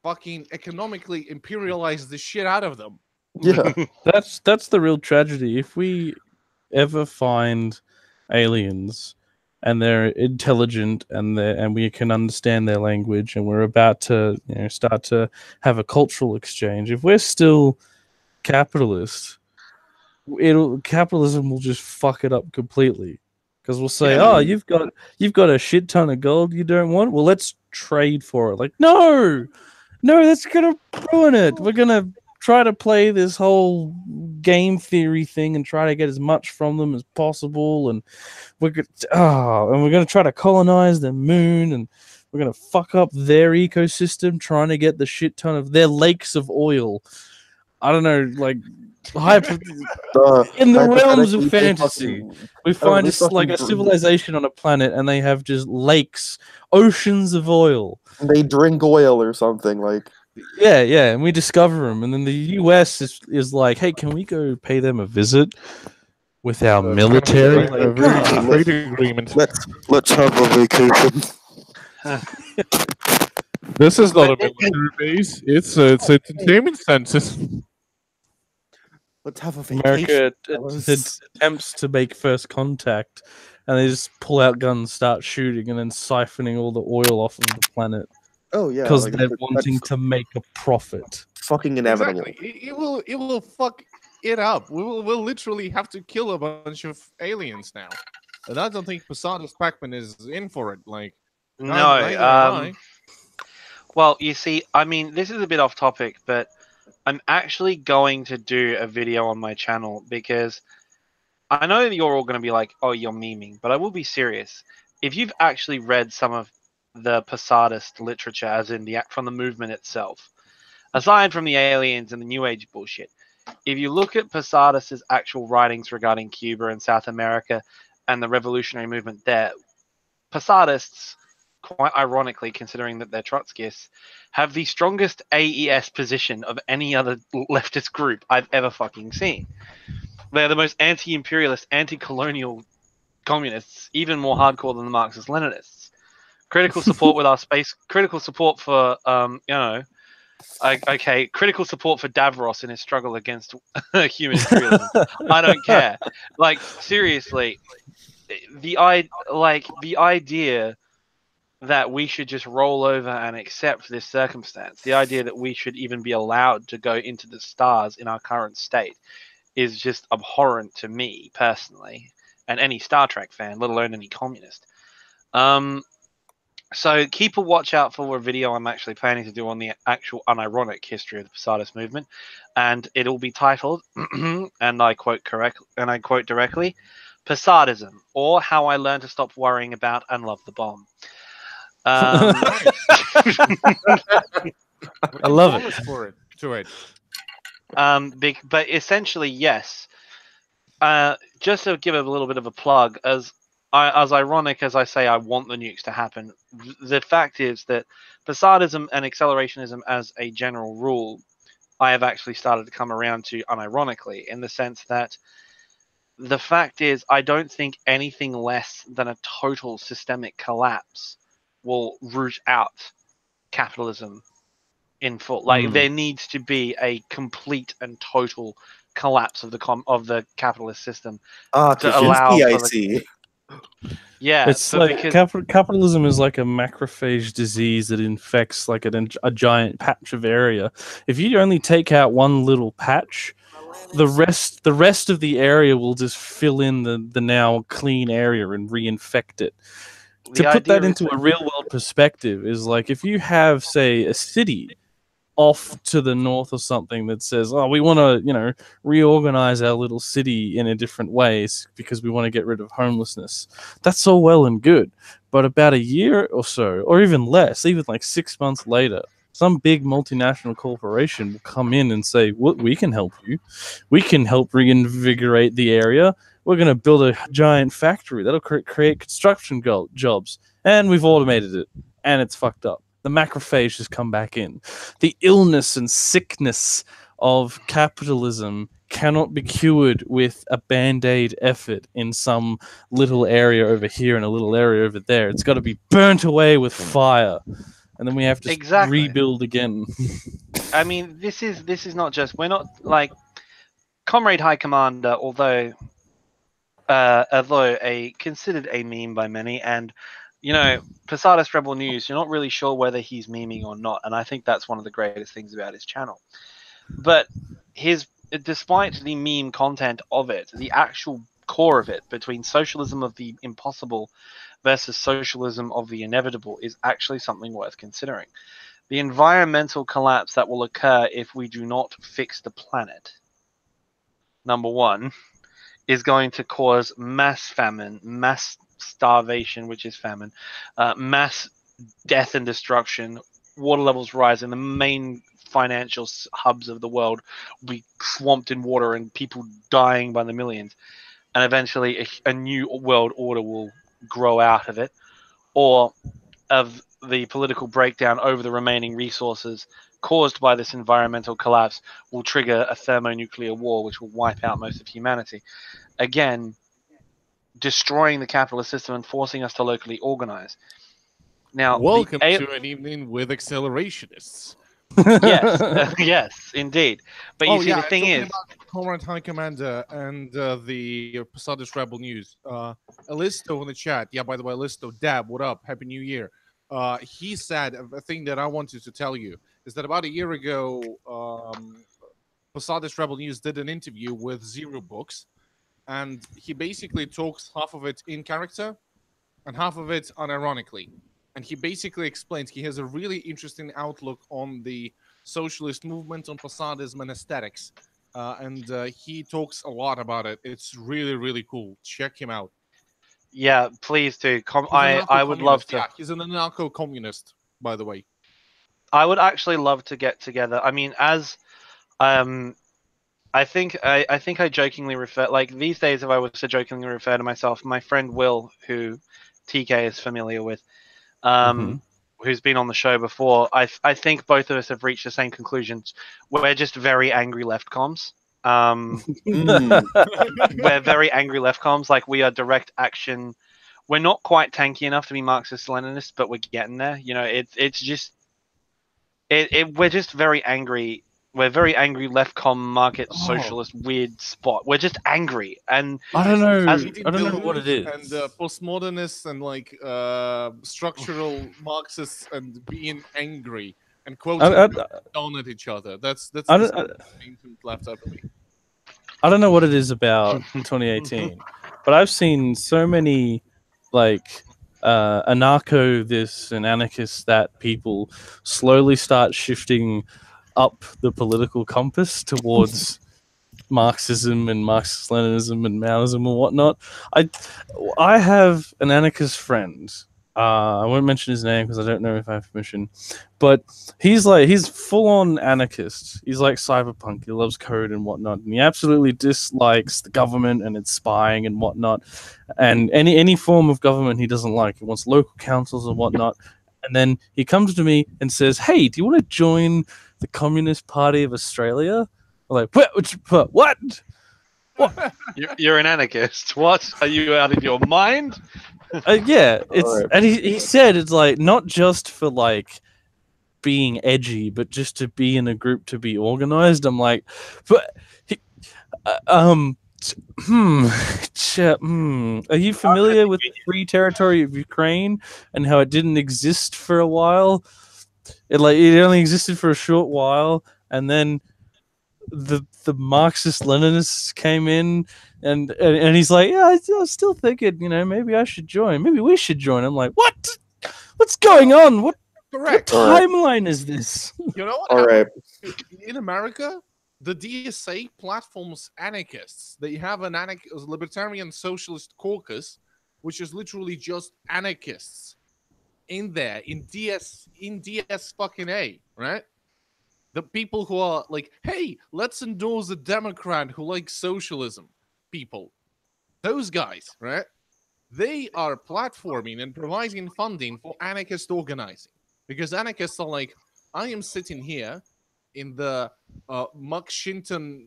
Speaker 1: fucking economically imperialize the shit out of them.
Speaker 2: Yeah.
Speaker 4: That's the real tragedy. If we ever find aliens and they're intelligent and we can understand their language and we're about to start to have a cultural exchange, if we're still capitalist, capitalism will just fuck it up completely. Because we'll say, oh, you've got a shit ton of gold you don't want. Well, let's trade for it. Like, no, that's gonna ruin it. We're gonna try to play this whole game theory thing and try to get as much from them as possible, and we're gonna try to colonize the moon, and we're gonna fuck up their ecosystem trying to get the shit ton of their lakes of oil. I don't know, like hyper
Speaker 2: The
Speaker 4: in the realms
Speaker 2: hypothetically,
Speaker 4: of
Speaker 2: they
Speaker 4: fantasy.
Speaker 2: fucking-
Speaker 4: We
Speaker 2: oh,
Speaker 4: find
Speaker 2: they
Speaker 4: it's like a
Speaker 2: fucking-
Speaker 4: civilization on a planet, and they have just lakes, oceans of oil.
Speaker 2: they drink oil or something like.
Speaker 4: Yeah, yeah, and we discover them, and then the US is like, hey, can we go pay them a visit with our military?
Speaker 1: A very
Speaker 2: Ah,
Speaker 1: good trade agreement.
Speaker 2: Let's have a vacation.
Speaker 1: This is not a
Speaker 3: But-
Speaker 1: military base. It's entertainment center.
Speaker 2: Let's have a vacation.
Speaker 4: America
Speaker 2: fellas.
Speaker 4: attempts to make first contact, and they just pull out guns, start shooting, and then siphoning all the oil off of the planet
Speaker 2: Oh yeah,
Speaker 4: because
Speaker 2: like,
Speaker 4: they're
Speaker 2: that's
Speaker 4: wanting to make a profit.
Speaker 2: fucking inevitable.
Speaker 1: Exactly. It will fuck it up. We'll literally have to kill a bunch of aliens now. And I don't think Posadas Pac-Man is in for it. Like, neither am I.
Speaker 3: Well, you see, I mean, this is a bit off topic, but I'm actually going to do a video on my channel because I know that you're all going to be like, oh, you're memeing, but I will be serious. If you've actually read some of the Posadist literature, as in from the movement itself, aside from the aliens and the New Age bullshit, if you look at Posadist's actual writings regarding Cuba and South America and the revolutionary movement there, Posadists, quite ironically, considering that they're Trotskyists, have the strongest AES position of any other leftist group I've ever fucking seen. They're the most anti-imperialist, anti-colonial communists, even more hardcore than the Marxist-Leninists. Critical support with our space, critical support for, critical support for Davros in his struggle against human imperialism. I don't care. Like, seriously, the idea that we should just roll over and accept this circumstance, the idea that we should even be allowed to go into the stars in our current state, is just abhorrent to me personally, and any Star Trek fan, let alone any communist. So keep a watch out for a video I'm actually planning to do on the actual unironic history of the Posadist movement, and it'll be titled, and I quote directly, Posadism, or How I Learned to Stop Worrying About and Love the Bomb.
Speaker 4: I love it.
Speaker 1: For it. To it.
Speaker 3: But essentially, yes. Just to give a little bit of a plug, as ironic as I say I want the nukes to happen, the fact is that Posadism and accelerationism as a general rule, I have actually started to come around to unironically, in the sense that the fact is I don't think anything less than a total systemic collapse will root out capitalism in full. Like, there needs to be a complete and total collapse of the capitalist system to allow for the... Yeah,
Speaker 4: it's like capitalism is like a macrophage disease that infects like a giant patch of area. If you only take out one little patch, the rest of the area will just fill in the now clean area and reinfect it. To put that into a real world perspective is like if you have, say, a city off to the north or something that says, oh, we want to, reorganize our little city in a different ways because we want to get rid of homelessness. That's all well and good. But about a year or so, or even less, even like 6 months later, some big multinational corporation will come in and say, well, we can help you. We can help reinvigorate the area. We're going to build a giant factory that'll create construction jobs. And we've automated it. And it's fucked up. The macrophage has come back in. The illness and sickness of capitalism cannot be cured with a band-aid effort in some little area over here and a little area over there. It's got to be burnt away with fire. And then we have to rebuild again.
Speaker 3: I mean, this is not just... We're not, like... Comrade High Commander, although considered a meme by many, and... Posadist Rebel News, you're not really sure whether he's memeing or not, and I think that's one of the greatest things about his channel. But despite the meme content of it, the actual core of it, between socialism of the impossible versus socialism of the inevitable, is actually something worth considering. The environmental collapse that will occur if we do not fix the planet, number one, is going to cause mass famine, mass starvation, which is famine, mass death and destruction, water levels rising. The main financial hubs of the world will be swamped in water and people dying by the millions, and eventually a new world order will grow out of it, or of the political breakdown over the remaining resources caused by this environmental collapse will trigger a thermonuclear war, which will wipe out most of humanity. Again, destroying the capitalist system and forcing us to locally organize. Now,
Speaker 1: Welcome to an evening with accelerationists.
Speaker 3: Yes, yes, indeed. But you see, the thing is,
Speaker 1: about Comrade High Commander and the Posadis Rebel News. Alisto in the chat. Yeah, by the way, Alisto, Dab, what up? Happy New Year. He said a thing that I wanted to tell you is that about a year ago, Posadis Rebel News did an interview with Zero Books, and he basically talks half of it in character and half of it unironically. And he basically explains he has a really interesting outlook on the socialist movement, on Posadism and aesthetics. And he talks a lot about it. It's really, really cool. Check him out.
Speaker 3: yeah, please do. I would love to.
Speaker 1: Yeah, he's an anarcho-communist, by the way.
Speaker 3: I would actually love to get together. I mean, as I think I jokingly refer, like these days, if I was to jokingly refer to myself, my friend Will, who TK is familiar with, who's been on the show before, I think both of us have reached the same conclusions. We're just very angry left comms. We're very angry left comms. Like, we are direct action. We're not quite tanky enough to be Marxist Leninists, but we're getting there. You know, it's just we're just very angry. We're very angry left comm market socialist weird spot. We're just angry, and
Speaker 4: I don't know what it is.
Speaker 1: And postmodernists and like structural Marxists and being angry and quoting down at each other. That's left up to me.
Speaker 4: I don't know what it is about 2018, but I've seen so many like anarcho this and anarchist that people slowly start shifting up the political compass towards Marxism and Marxist-Leninism and Maoism and whatnot. I have an anarchist friend. I won't mention his name because I don't know if I have permission. But he's full-on anarchist. He's like cyberpunk. He loves code and whatnot. And he absolutely dislikes the government and its spying and whatnot. And any form of government he doesn't like. He wants local councils and whatnot. And then he comes to me and says, "Hey, do you want to join the Communist Party of Australia?" I'm like, what? What?
Speaker 3: You're an anarchist. What? Are you out of your mind?
Speaker 4: Yeah, and he said it's like not just for like being edgy, but just to be in a group to be organized. I'm like, but are you familiar with the Free Territory of Ukraine and how it didn't exist for a while? It only existed for a short while, and then the Marxist-Leninists came in, and he's like, yeah, I was still thinking, maybe I should join. Maybe we should join. I'm like, what? What's going on? What timeline is this?
Speaker 1: You know what?
Speaker 2: All right.
Speaker 1: In America, the DSA platforms anarchists. They have an libertarian socialist caucus, which is literally just anarchists in there, in DS fucking A, right? The people who are like, hey, let's endorse a Democrat who likes socialism. People, those guys, right? They are platforming and providing funding for anarchist organizing, because anarchists are like, I am sitting here in the Muckshington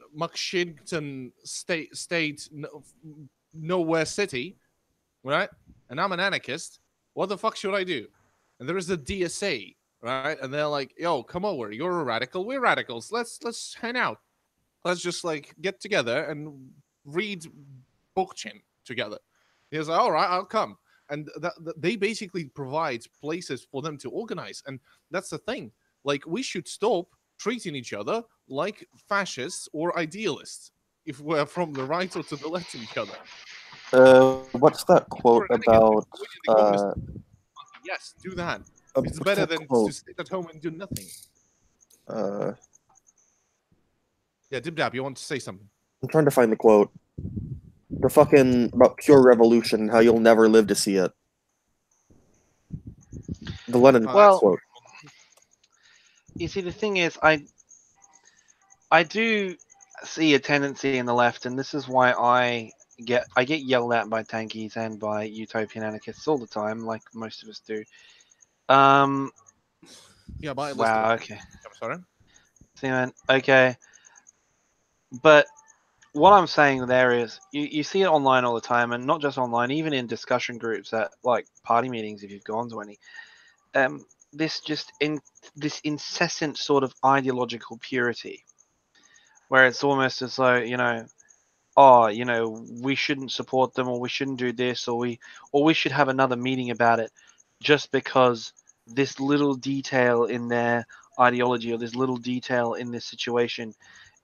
Speaker 1: state, nowhere city, right? And I'm an anarchist. What the fuck should I do? And there is a DSA, right? And they're like, yo, come over. You're a radical. We're radicals. Let's hang out. Let's just like get together and read Bookchin together. He's like, all right, I'll come. And they basically provide places for them to organize. And that's the thing. Like, we should stop treating each other like fascists or idealists if we're from the right or to the left of each other.
Speaker 2: What's that quote about?
Speaker 1: Yes, do that. It's better than to sit at home and do nothing. Yeah, Dibdab, you want to say something?
Speaker 2: I'm trying to find the quote. The fucking about pure revolution, how you'll never live to see it. The Lenin quote.
Speaker 3: You see, the thing is, I I do see a tendency in the left, and this is why I get yelled at by tankies and by utopian anarchists all the time, like most of us do. Um,
Speaker 1: Yeah, but
Speaker 3: wow. Okay.
Speaker 1: I'm sorry.
Speaker 3: See, man. Okay. But what I'm saying there is, you see it online all the time, and not just online, even in discussion groups at like party meetings, if you've gone to any. This just in this incessant sort of ideological purity, where it's almost as though oh, we shouldn't support them, or we shouldn't do this, or we should have another meeting about it, just because this little detail in their ideology or this little detail in this situation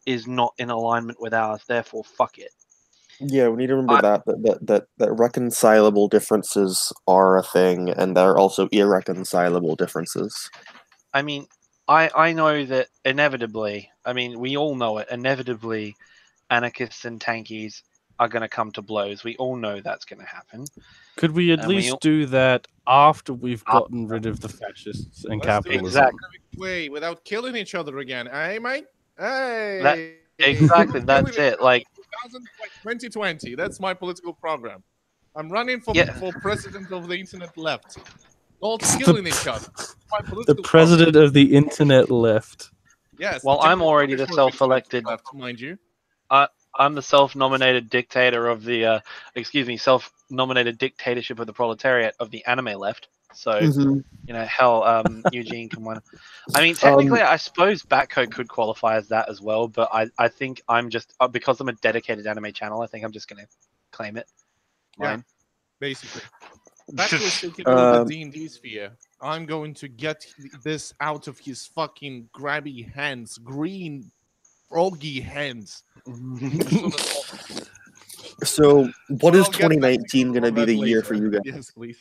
Speaker 3: is not in alignment with ours. Therefore, fuck it.
Speaker 2: Yeah, we need to remember that reconcilable differences are a thing, and there are also irreconcilable differences.
Speaker 3: I mean, I know that inevitably. I mean, we all know it. Inevitably, anarchists and tankies are going to come to blows. We all know that's going to happen.
Speaker 4: Could we at
Speaker 3: And we
Speaker 4: least
Speaker 3: all-
Speaker 4: do that after we've gotten rid of the fascists and
Speaker 1: Let's do it
Speaker 4: capitalism?
Speaker 3: Exactly.
Speaker 1: way without killing each other again, eh, mate? Hey,
Speaker 3: Exactly,
Speaker 1: We're
Speaker 3: that's
Speaker 1: killing
Speaker 3: it. Like,
Speaker 1: 2020. That's my political program. I'm running for
Speaker 3: Yeah.
Speaker 1: for president of the internet left. Not
Speaker 4: The-
Speaker 1: killing each other. My
Speaker 4: The
Speaker 1: political
Speaker 4: president of the internet left.
Speaker 1: Yes.
Speaker 3: Well,
Speaker 1: the
Speaker 3: I'm already the
Speaker 1: general
Speaker 3: self-elected.
Speaker 1: left, mind you.
Speaker 3: I'm the self-nominated dictator of the, self-nominated dictatorship of the proletariat of the anime left. So, hell, Eugene can win. I mean, technically, I suppose Batco could qualify as that as well, but I think I'm just, because I'm a dedicated anime channel, I think I'm just going to claim it. Mine.
Speaker 1: Basically. Back was taking over
Speaker 2: Um,
Speaker 1: D&D sphere. I'm going to get this out of his fucking grabby hands, green, froggy hands.
Speaker 2: So, what is
Speaker 1: I'll get back to
Speaker 2: 2019 going to be
Speaker 1: that
Speaker 2: the year
Speaker 1: later.
Speaker 2: for you guys?
Speaker 1: Yes, please.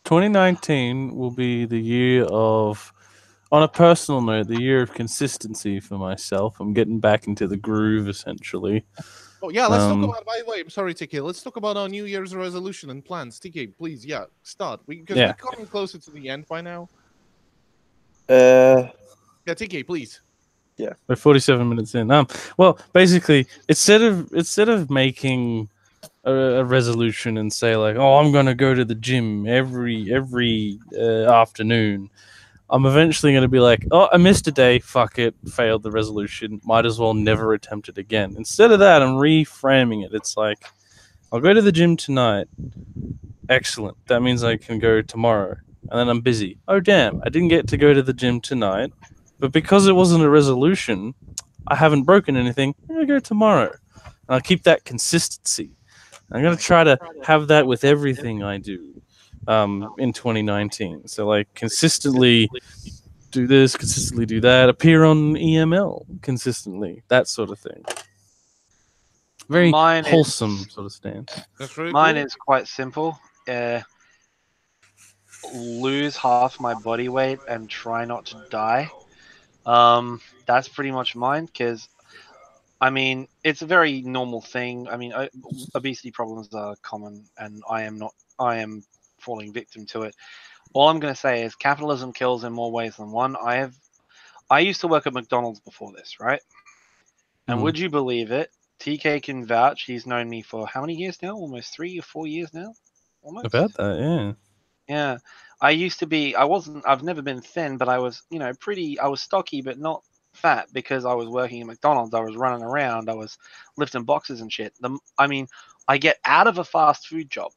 Speaker 4: 2019 will be the year of, on a personal note, the year of consistency for myself. I'm getting back into the groove, essentially.
Speaker 1: Oh, yeah, let's talk
Speaker 4: Um,
Speaker 1: about, by the way, I'm sorry, TK, let's talk about our New Year's resolution and plans. TK, please, start. Because
Speaker 4: Yeah.
Speaker 1: we're coming closer to the end by now.
Speaker 2: Uh,
Speaker 1: Yeah, TK, please.
Speaker 4: We're 47 minutes in. Well, basically, instead of making a resolution and say like, oh, I'm gonna go to the gym every afternoon, I'm eventually gonna be like, oh, I missed a day. Fuck it, failed the resolution. Might as well never attempt it again. Instead of that, I'm reframing it. It's like, I'll go to the gym tonight. Excellent. That means I can go tomorrow. And then I'm busy. Oh, damn. I didn't get to go to the gym tonight. But because it wasn't a resolution, I haven't broken anything. I'm going to go tomorrow. And I'll keep that consistency. I'm going to try to have that with everything I do in 2019. So, like, consistently do this, consistently do that, appear on EML consistently, that sort of thing. Very wholesome sort of stance.
Speaker 1: That's really
Speaker 3: Mine
Speaker 1: cool.
Speaker 3: is quite simple. Lose half my body weight and try not to die. That's pretty much mine, because I mean, it's a very normal thing. I mean, obesity problems are common, and I am falling victim to it. All I'm going to say is capitalism kills in more ways than one. I used to work at McDonald's before this, right? And would you believe it? TK can vouch. He's known me for how many years now? Almost 3 or 4 years now. Almost.
Speaker 4: About that, yeah.
Speaker 3: Yeah. I've never been thin, but I was, I was stocky, but not fat, because I was working at McDonald's. I was running around. I was lifting boxes and shit. I get out of a fast food job.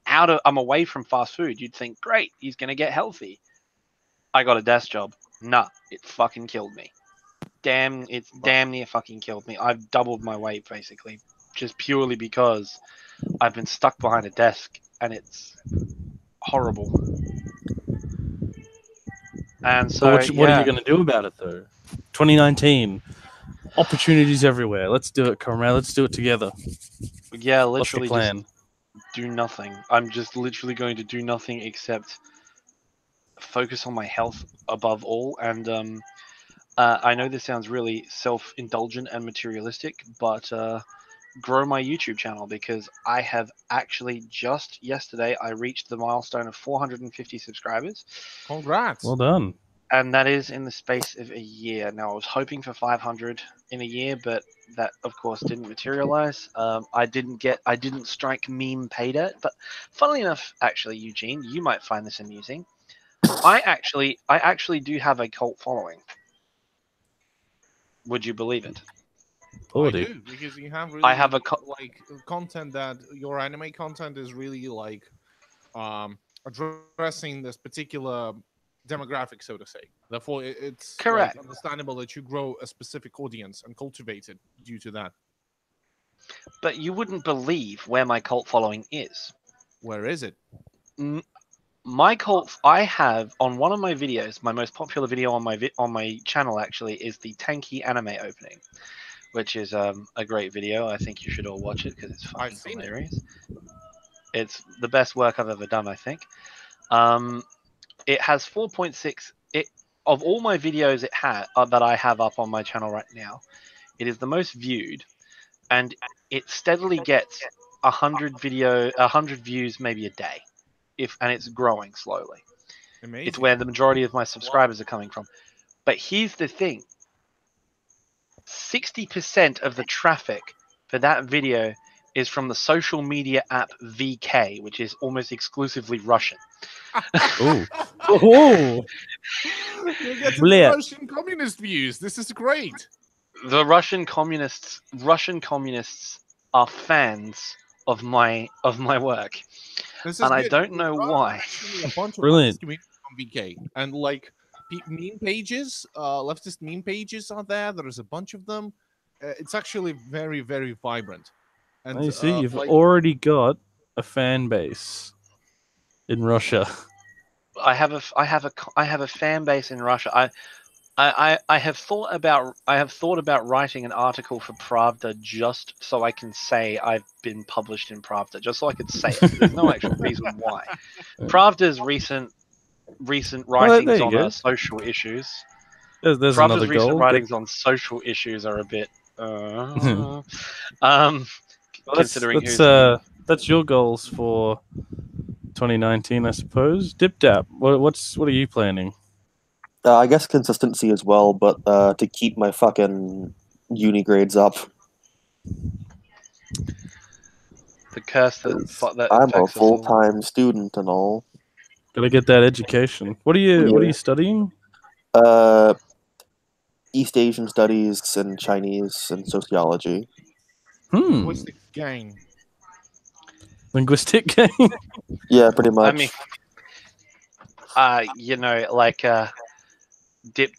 Speaker 3: I'm away from fast food. You'd think, great, he's going to get healthy. I got a desk job. Nah, it fucking killed me. It's damn near fucking killed me. I've doubled my weight, basically, just purely because I've been stuck behind a desk, and it's horrible. And so,
Speaker 4: what are you going to do about it, though? 2019, opportunities everywhere. Let's do it, comrade. Let's do it together.
Speaker 3: Yeah,
Speaker 4: What's the
Speaker 3: literally
Speaker 4: plan?
Speaker 3: just do nothing. I'm just literally going to do nothing except focus on my health above all. And I know this sounds really self-indulgent and materialistic, but grow my YouTube channel, because I have actually just yesterday I reached the milestone of 450 subscribers.
Speaker 1: Congrats.
Speaker 4: Well done.
Speaker 3: and that is in the space of a year. Now, I was hoping for 500 in a year, but that, of course, didn't materialize. I didn't strike meme pay dirt. But funnily enough, actually, Eugene, you might find this amusing. I actually do have a cult following. Would you believe it?
Speaker 1: I do, because you have really
Speaker 3: I have
Speaker 1: like content that your anime content is really like addressing this particular demographic, so to say. Therefore, it's
Speaker 3: Correct.
Speaker 1: like understandable that you grow a specific audience and cultivate it due to that.
Speaker 3: But you wouldn't believe where my cult following is.
Speaker 1: Where is it?
Speaker 3: My cult, I have on one of my videos, my most popular video on my channel actually is the Tanky anime opening, which is a great video. I think you should all watch it because it's fucking hilarious. It's the best work I've ever done, I think. It has 4.6. Of all my videos that I have up on my channel right now, it is the most viewed, and it steadily gets 100 views maybe a day, and it's growing slowly.
Speaker 1: Amazing.
Speaker 3: It's where the majority of my subscribers are coming from. But here's the thing: 60% of the traffic for that video is from the social media app VK, which is almost exclusively Russian.
Speaker 4: Oh, oh!
Speaker 1: You're getting the Russian communist views. This is great.
Speaker 3: The Russian communists are fans of my work, and
Speaker 1: good.
Speaker 3: I don't know why.
Speaker 1: Actually, a bunch of
Speaker 4: Brilliant.
Speaker 1: communities on VK, and like meme pages, leftist meme pages are there. There's a bunch of them. It's actually very, very vibrant. And
Speaker 4: I see. You've already got a fan base in Russia.
Speaker 3: I have a fan base in Russia. I have thought about writing an article for Pravda just so I can say I've been published in Pravda, just so I could say it. There's no actual reason why. Pravda's recent writings on social issues.
Speaker 4: There's
Speaker 3: Pravda's
Speaker 4: another
Speaker 3: recent
Speaker 4: goal.
Speaker 3: writings on social issues are a bit considering
Speaker 4: that's your goals for 2019, I suppose. Dip Dap, what are you planning?
Speaker 2: I guess consistency as well, but to keep my fucking uni grades up.
Speaker 3: The curse that
Speaker 2: I'm a full-time student and all.
Speaker 4: Gotta get that education. What are you studying?
Speaker 2: East Asian studies and Chinese and sociology.
Speaker 1: Linguistic gang.
Speaker 4: Linguistic gang?
Speaker 2: Yeah, pretty much.
Speaker 3: I mean, dip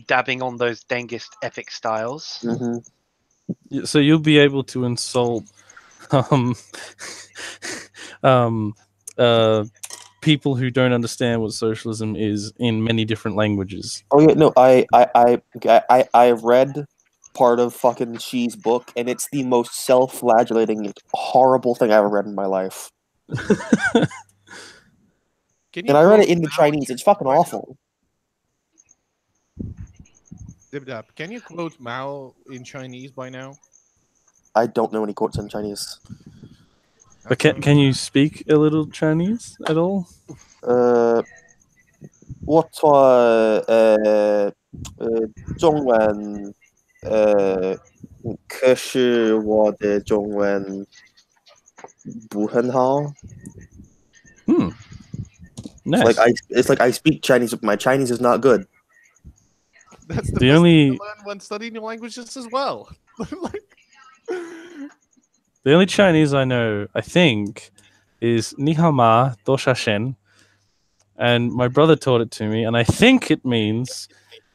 Speaker 3: dabbing on those dangest epic styles.
Speaker 2: Mm-hmm.
Speaker 4: So you'll be able to insult people who don't understand what socialism is in many different languages.
Speaker 2: Oh yeah, no, I read part of fucking Xi's book, and it's the most self-flagellating, horrible thing I ever read in my life. And I read it in the Chinese. It's fucking awful.
Speaker 1: Dip-dap, can you quote Mao in Chinese by now?
Speaker 2: I don't know any quotes in Chinese.
Speaker 4: But can you speak a little Chinese at all?
Speaker 2: 我说中文可是我的中文不很好。
Speaker 4: Nice.
Speaker 2: It's like I speak Chinese, but my Chinese is not good.
Speaker 1: That's the best thing to learn when studying new languages as well.
Speaker 4: The only Chinese I know, I think, is Ni hao ma, do sha shen. And my brother taught it to me, and I think it means,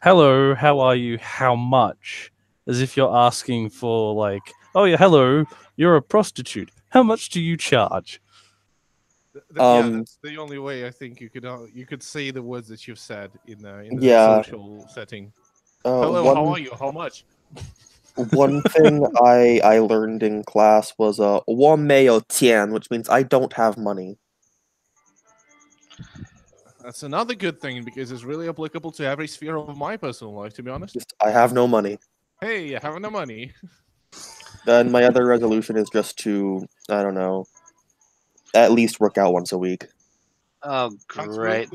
Speaker 4: hello, how are you, how much? As if you're asking for, like, oh yeah, hello, you're a prostitute. How much do you charge?
Speaker 1: Yeah, that's the only way I think you could say the words that you've said in the social setting. Hello, how are you? How much?
Speaker 2: One thing I learned in class was 我没有钱, which means I don't have money.
Speaker 1: That's another good thing because it's really applicable to every sphere of my personal life, to be honest.
Speaker 2: I have no money.
Speaker 1: Hey, I have no money.
Speaker 2: And my other resolution is just to, I don't know, at least work out once a week.
Speaker 3: Oh, great.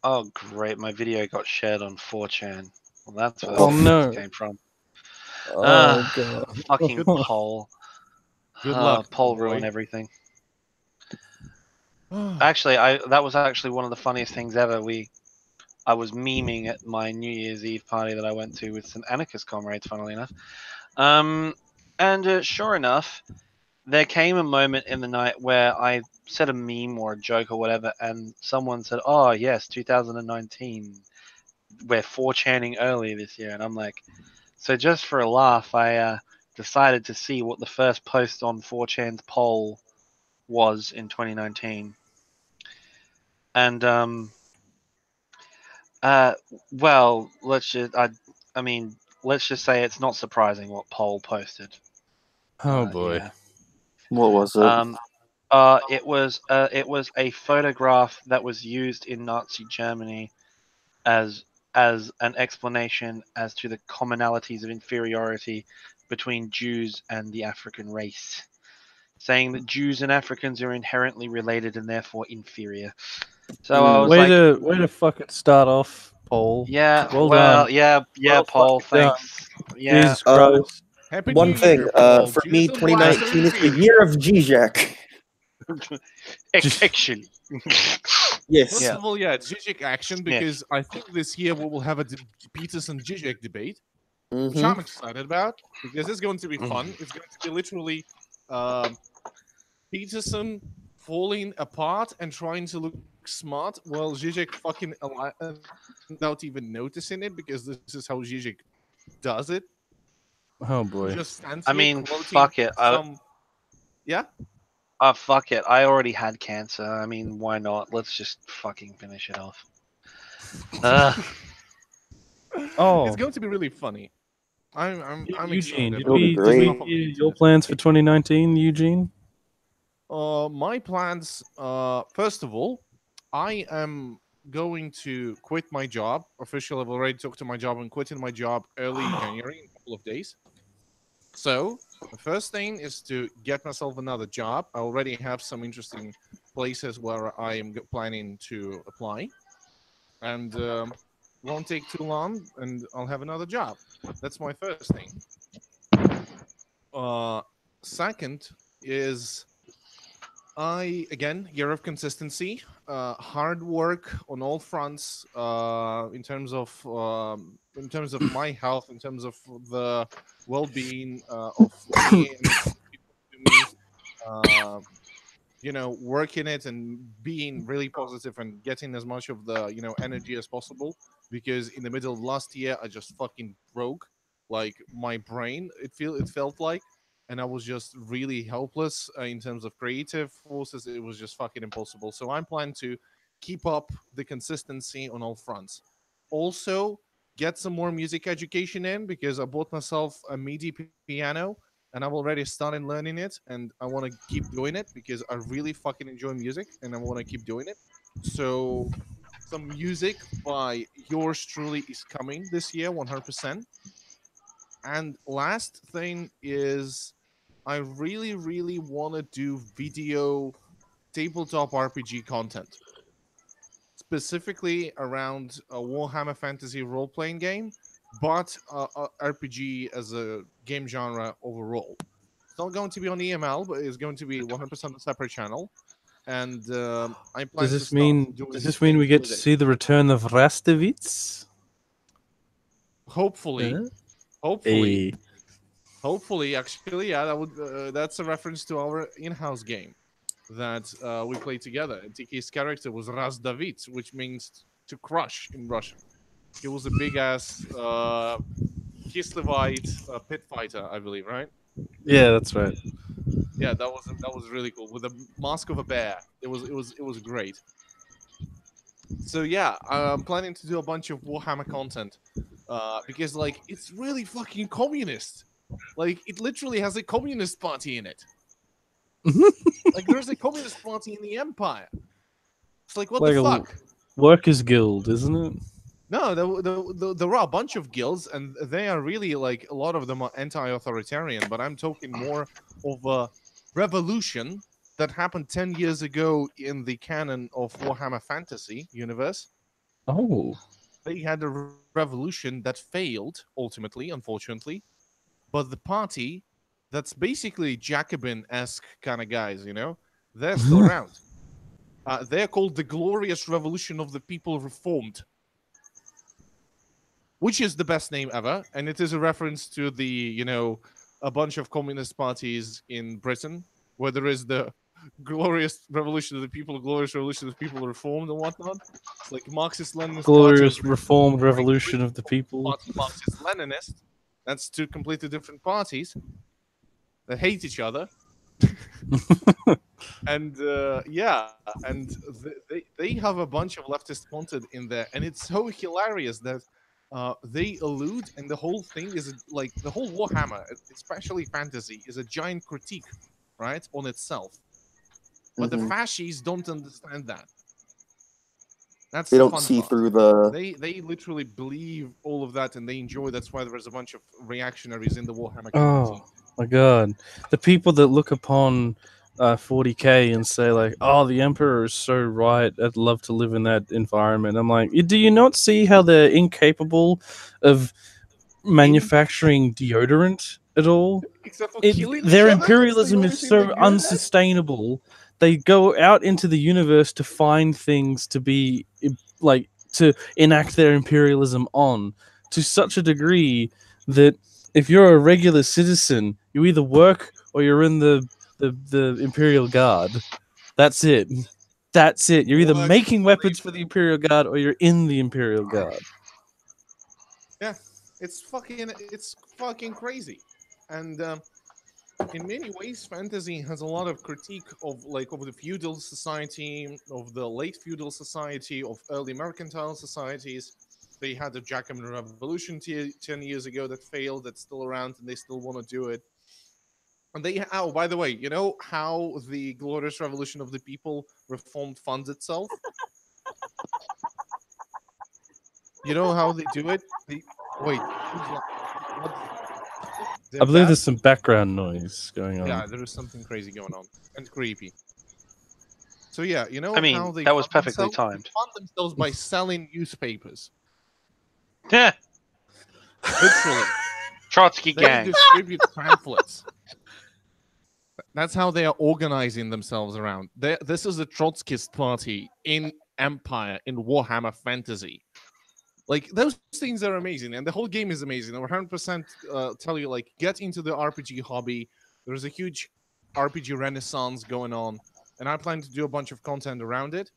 Speaker 3: Oh, great. My video got shared on 4chan. Well, that's where
Speaker 4: Oh,
Speaker 3: that
Speaker 4: no.
Speaker 3: came from.
Speaker 4: Oh god.
Speaker 3: Fucking poll.
Speaker 1: Good luck,
Speaker 3: Poll
Speaker 1: boy.
Speaker 3: ruin everything. Actually, that was actually one of the funniest things ever. I was memeing at my New Year's Eve party that I went to with some anarchist comrades, funnily enough. And sure enough, there came a moment in the night where I said a meme or a joke or whatever, and someone said, "Oh yes, 2019, we're 4channing early this year," and I'm like, so just for a laugh, I decided to see what the first post on 4chan's poll was in 2019, and well, I mean, let's just say it's not surprising what poll posted.
Speaker 4: Oh boy.
Speaker 3: Yeah.
Speaker 2: What was it?
Speaker 3: It was a photograph that was used in Nazi Germany as an explanation as to the commonalities of inferiority between Jews and the African race, saying that Jews and Africans are inherently related and therefore inferior. So I was
Speaker 4: Way
Speaker 3: like,
Speaker 4: to fucking start off, Paul.
Speaker 3: yeah,
Speaker 4: Well
Speaker 3: well,
Speaker 4: done.
Speaker 3: yeah,
Speaker 4: Well
Speaker 3: Paul,
Speaker 4: fucking done.
Speaker 3: thanks. Yeah,
Speaker 4: Jesus Christ.
Speaker 1: Happy
Speaker 2: One
Speaker 1: New
Speaker 2: thing,
Speaker 1: Year, Paul.
Speaker 2: for
Speaker 1: Jews
Speaker 2: me,
Speaker 1: and blacks are
Speaker 2: 2019 is the
Speaker 1: inferior.
Speaker 2: year of Zizek.
Speaker 3: action.
Speaker 2: Yes.
Speaker 1: First of all, yeah, Zizek action,
Speaker 3: Yeah.
Speaker 1: because I think this year we will have a Peterson-Zizek debate, which
Speaker 2: Mhm.
Speaker 1: I'm excited about, because it's going to be fun. It's going to be literally Peterson falling apart and trying to look smart while Zizek fucking without even noticing it, because this is how Zizek does it.
Speaker 4: Oh boy.
Speaker 1: Just stands
Speaker 3: I
Speaker 1: here
Speaker 3: mean,
Speaker 1: quoting
Speaker 3: fuck it.
Speaker 1: Yeah?
Speaker 3: Fuck it. I already had cancer. I mean, why not? Let's just fucking finish it off.
Speaker 4: Oh.
Speaker 1: It's going to be really funny. I'm
Speaker 4: Eugene,
Speaker 1: excited.
Speaker 4: did
Speaker 2: It'll be
Speaker 4: we
Speaker 2: great.
Speaker 4: hear your plans for 2019, Eugene?
Speaker 1: My plans, first of all, I am going to quit my job. Officially, I've already talked to my job and quitting my job early January in a couple of days. So the first thing is to get myself another job. I already have some interesting places where I am planning to apply, and won't take too long, and I'll have another job. That's my first thing. Second is year of consistency, hard work on all fronts, in terms of my health, in terms of the well-being of me and people to me, uh, working it and being really positive and getting as much of the energy as possible. Because in the middle of last year, I just fucking broke, like my brain. It felt like, and I was just really helpless in terms of creative forces. It was just fucking impossible. So I'm planning to keep up the consistency on all fronts. Also, get some more music education in, because I bought myself a MIDI piano and I've already started learning it, and I want to keep doing it because I really fucking enjoy music and I want to keep doing it. So some music by yours truly is coming this year, 100%. And last thing is, I really, really want to do video tabletop RPG content, specifically around a Warhammer Fantasy role playing game, but RPG as a game genre overall. It's not going to be on EML, but it's going to be 100% a separate channel. And I plan to start doing.
Speaker 4: Does this mean we get to see the return of Rastovitz?
Speaker 1: Hopefully,
Speaker 4: Hey.
Speaker 1: hopefully, actually, yeah, that's a reference to our in-house game that we played together. And Tiki's character was Razdavitz, which means to crush in Russian. He was a big ass Kislevite pit fighter, I believe, right?
Speaker 4: Yeah, that's right.
Speaker 1: Yeah, that was really cool with a mask of a bear. It was great. So yeah, I'm planning to do a bunch of Warhammer content, because like it's really fucking communist. Like it literally has a communist party in it. Like there's a communist party in the Empire. It's like what
Speaker 4: Like
Speaker 1: the
Speaker 4: a
Speaker 1: fuck?
Speaker 4: workers' guild, isn't it?
Speaker 1: No, there are a bunch of guilds, and they are really like a lot of them are anti-authoritarian. But I'm talking more of a revolution that happened 10 years ago in the canon of Warhammer Fantasy universe,
Speaker 4: Oh.
Speaker 1: They had a revolution that failed ultimately, unfortunately. But the party that's basically Jacobin-esque kind of guys, you know, they're still around. They're called the Glorious Revolution of the People Reformed, which is the best name ever, and it is a reference to the, you know, a bunch of communist parties in Britain, where there is the Glorious Revolution of the People, Glorious Revolution of the People Reformed, and whatnot. It's like Marxist-Leninist party
Speaker 4: Glorious Reformed Revolution of the People.
Speaker 1: party, Marxist-Leninist. That's two completely different parties that hate each other. And yeah, and they have a bunch of leftist content in there, and it's so hilarious that they allude, and the whole thing is like the whole Warhammer, especially fantasy, is a giant critique, right, on itself. But the fascists don't understand that. That's
Speaker 2: They
Speaker 1: the
Speaker 2: don't
Speaker 1: fun
Speaker 2: see
Speaker 1: part.
Speaker 2: through the.
Speaker 1: They literally believe all of that, and they enjoy. That's why there's a bunch of reactionaries in the Warhammer community.
Speaker 4: Oh my god. The people that look upon 40k and say like, oh, the Emperor is so right, I'd love to live in that environment. I'm like, do you not see how they're incapable of manufacturing deodorant at all?
Speaker 1: Except for killing each
Speaker 4: Their
Speaker 1: other? That's the
Speaker 4: imperialism
Speaker 1: only
Speaker 4: is
Speaker 1: thing
Speaker 4: so
Speaker 1: they're good at?
Speaker 4: unsustainable. They go out into the universe to find things to be like to enact their imperialism on to such a degree that if you're a regular citizen, you either work or you're in the Imperial Guard. That's it. That's it. You're either
Speaker 1: What?
Speaker 4: making weapons for the Imperial Guard or you're in the Imperial Guard.
Speaker 1: Yeah, it's fucking crazy, and in many ways, fantasy has a lot of critique of the feudal society, of the late feudal society, of early mercantile societies. They had the Jacobin Revolution 10 years ago that failed, that's still around, and they still want to do it. And they, oh, by the way, you know how the Glorious Revolution of the People Reformed funds itself? You know how they do it? Wait,
Speaker 4: I believe there's some background noise going on.
Speaker 1: Yeah, there is something crazy going on and creepy. So yeah, you know
Speaker 3: I mean,
Speaker 1: how they
Speaker 3: that was
Speaker 1: fund
Speaker 3: perfectly
Speaker 1: themselves?
Speaker 3: timed.
Speaker 1: They fund themselves by selling newspapers.
Speaker 3: Yeah,
Speaker 1: Literally,
Speaker 3: Trotsky
Speaker 1: they
Speaker 3: gang.
Speaker 1: distribute pamphlets. That's how they are organizing themselves around. This is a Trotskyist party in Empire, in Warhammer Fantasy. Like, those things are amazing, and the whole game is amazing. I 100% tell you, like, get into the RPG hobby. There's a huge RPG renaissance going on, and I plan to do a bunch of content around it.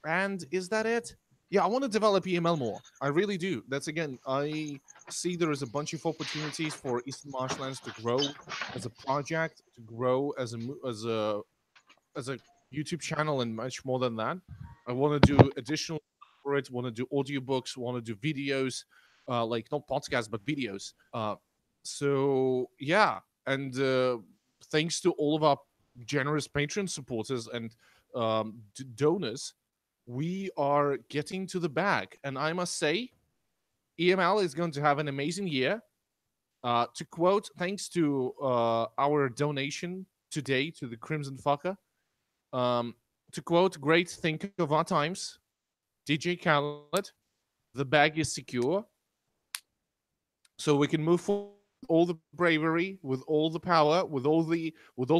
Speaker 1: And is that it? Yeah, I want to develop EML more. I really do. That's, again, I see there is a bunch of opportunities for Eastern Marshlands to grow as a project, to grow as a YouTube channel, and much more than that. I want to do additional for it. Want to do audiobooks. Want to do videos, like not podcasts but videos. So yeah, and thanks to all of our generous patron supporters and donors, we are getting to the bag. And I must say, EML is going to have an amazing year. To quote, thanks to our donation today to the Crimson Fucker. To quote great thinker of our times, DJ Khaled, the bag is secure. So we can move forward with all the bravery, with all the power, with all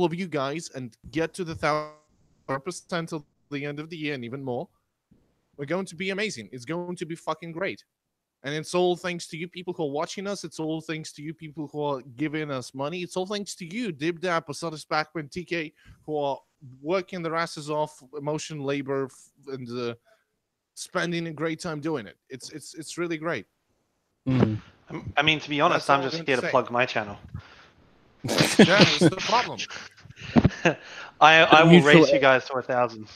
Speaker 1: of you guys, and get to the 1,000% of the end of the year and even more. We're going to be amazing. It's going to be fucking great. And it's all thanks to you people who are watching us. It's all thanks to you people who are giving us money. It's all thanks to you, Dibdap, Posadas Backman, TK, who are working their asses off, emotion, labor, and spending a great time doing it. It's really great.
Speaker 4: Mm.
Speaker 3: I mean, to be honest, I'm just here to plug my channel.
Speaker 1: Yeah, that's the problem.
Speaker 3: I will race you guys to 1,000.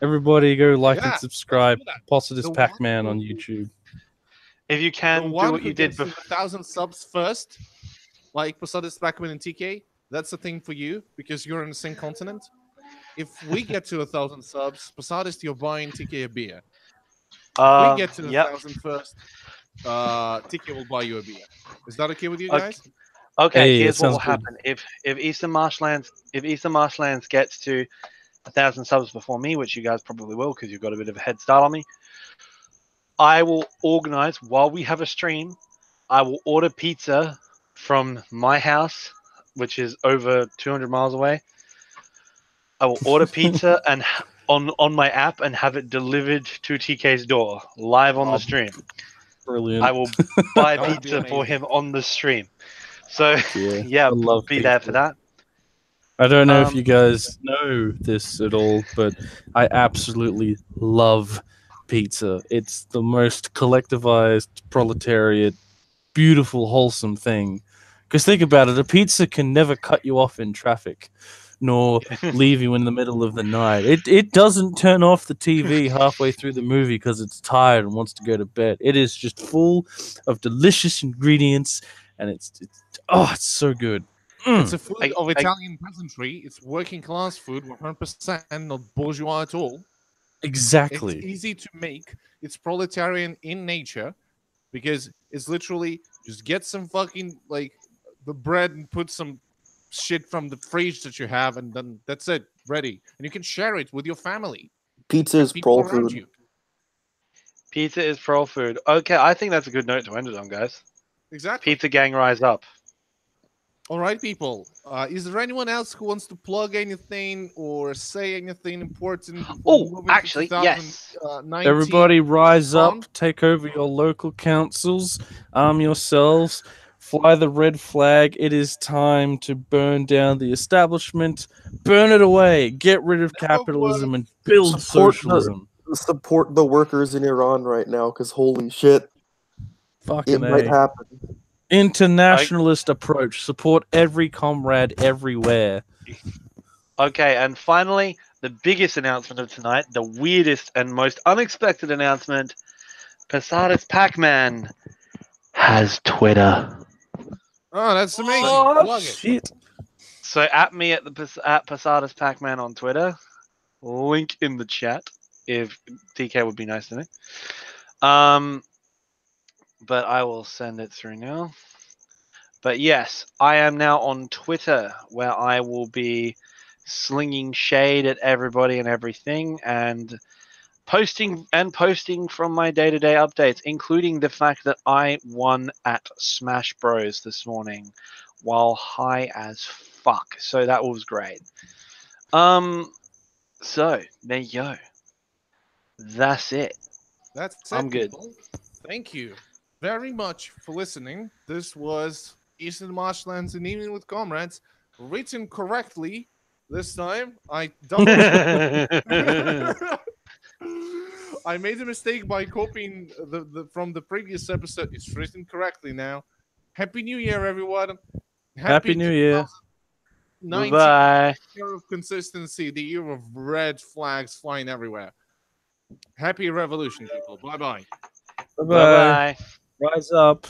Speaker 4: Everybody go like and
Speaker 1: Yeah,
Speaker 4: subscribe.
Speaker 1: let's do that.
Speaker 4: Positive
Speaker 1: The
Speaker 4: Pac-Man
Speaker 1: one
Speaker 4: on
Speaker 1: who-
Speaker 4: YouTube.
Speaker 3: If you
Speaker 1: The
Speaker 3: can do
Speaker 1: one
Speaker 3: what
Speaker 1: who
Speaker 3: you did
Speaker 1: gets to
Speaker 3: before.
Speaker 1: 1,000 subs first, like Posadas Backman and TK, that's a thing for you because you're on the same continent. If we get to 1,000 subs, Posadas, you're buying TK a beer. If we get to 1,000 first, TK will buy you a beer. Is that okay with you guys?
Speaker 3: Okay,
Speaker 4: Hey,
Speaker 3: here's
Speaker 4: that
Speaker 3: what will
Speaker 4: sounds good.
Speaker 3: happen. If Eastern Marshlands gets to 1,000 subs before me, which you guys probably will because you've got a bit of a head start on me, I will organize while we have a stream. I will order pizza from my house, which is over 200 miles away. I will order pizza and on my app and have it delivered to TK's door live on the stream.
Speaker 4: Brilliant.
Speaker 3: I will buy
Speaker 1: That would be
Speaker 3: pizza for
Speaker 1: amazing.
Speaker 3: him on the stream. So
Speaker 4: Yeah,
Speaker 3: yeah,
Speaker 4: I love
Speaker 3: be there
Speaker 4: pizza.
Speaker 3: for that.
Speaker 4: I don't know if
Speaker 3: Um,
Speaker 4: you guys know this at all, but I absolutely love pizza. It's the most collectivized proletariat, beautiful, wholesome thing. Because think about it, a pizza can never cut you off in traffic, nor leave you in the middle of the night. It doesn't turn off the TV halfway through the movie because it's tired and wants to go to bed. It is just full of delicious ingredients, and it's so good.
Speaker 1: It's a food
Speaker 3: I,
Speaker 1: of
Speaker 3: I,
Speaker 1: Italian peasantry. It's working class food, 100%, not bourgeois at all. It's
Speaker 4: Exactly.
Speaker 1: easy to make. It's proletarian in nature because it's literally just get some fucking like the bread and put some shit from the fridge that you have, and then that's it, ready. And you can share it with your family
Speaker 2: Pizza
Speaker 1: and
Speaker 2: is
Speaker 1: people
Speaker 2: pro
Speaker 1: around
Speaker 2: food.
Speaker 1: you.
Speaker 3: pizza is pro food. Okay, I think that's a good note to end it on, guys.
Speaker 1: Exactly.
Speaker 3: Pizza gang, rise up.
Speaker 1: All right, people. Is there anyone else who wants to plug anything or say anything important before
Speaker 3: Oh,
Speaker 1: moving to
Speaker 3: actually, yes.
Speaker 1: 2019?
Speaker 4: Everybody rise up,
Speaker 1: on?
Speaker 4: take over your local councils, arm yourselves, fly the red flag. It is time to burn down the establishment, burn it away, get rid of capitalism, and build socialism.
Speaker 2: Support the workers in Iran right now, because holy shit,
Speaker 4: Fucking
Speaker 2: it might
Speaker 4: A.
Speaker 2: happen.
Speaker 4: Internationalist approach. Support every comrade everywhere.
Speaker 3: Okay, and finally, the biggest announcement of tonight, the weirdest and most unexpected announcement. Posadis Pac-Man has Twitter.
Speaker 1: Oh, that's amazing.
Speaker 4: Oh,
Speaker 1: Plug it.
Speaker 4: shit.
Speaker 3: So at me at Posadis Pac-Man on Twitter. Link in the chat if TK would be nice to me. But I will send it through now. But yes, I am now on Twitter where I will be slinging shade at everybody and everything and posting from my day-to-day updates, including the fact that I won at Smash Bros this morning while high as fuck. So that was great. So there you go. That's it.
Speaker 1: That's it,
Speaker 3: I'm good.
Speaker 1: people. Thank you very much for listening. This was Eastern Marshlands and Evening with Comrades, written correctly this time. I double I made a mistake by copying the from the previous episode. It's written correctly now. Happy New Year, everyone.
Speaker 4: Happy New Year.
Speaker 1: 2019,
Speaker 3: Bye.
Speaker 1: year of consistency, the year of red flags flying everywhere. Happy revolution, people. Bye bye.
Speaker 4: Bye-bye.
Speaker 3: Bye bye.
Speaker 4: Rise up.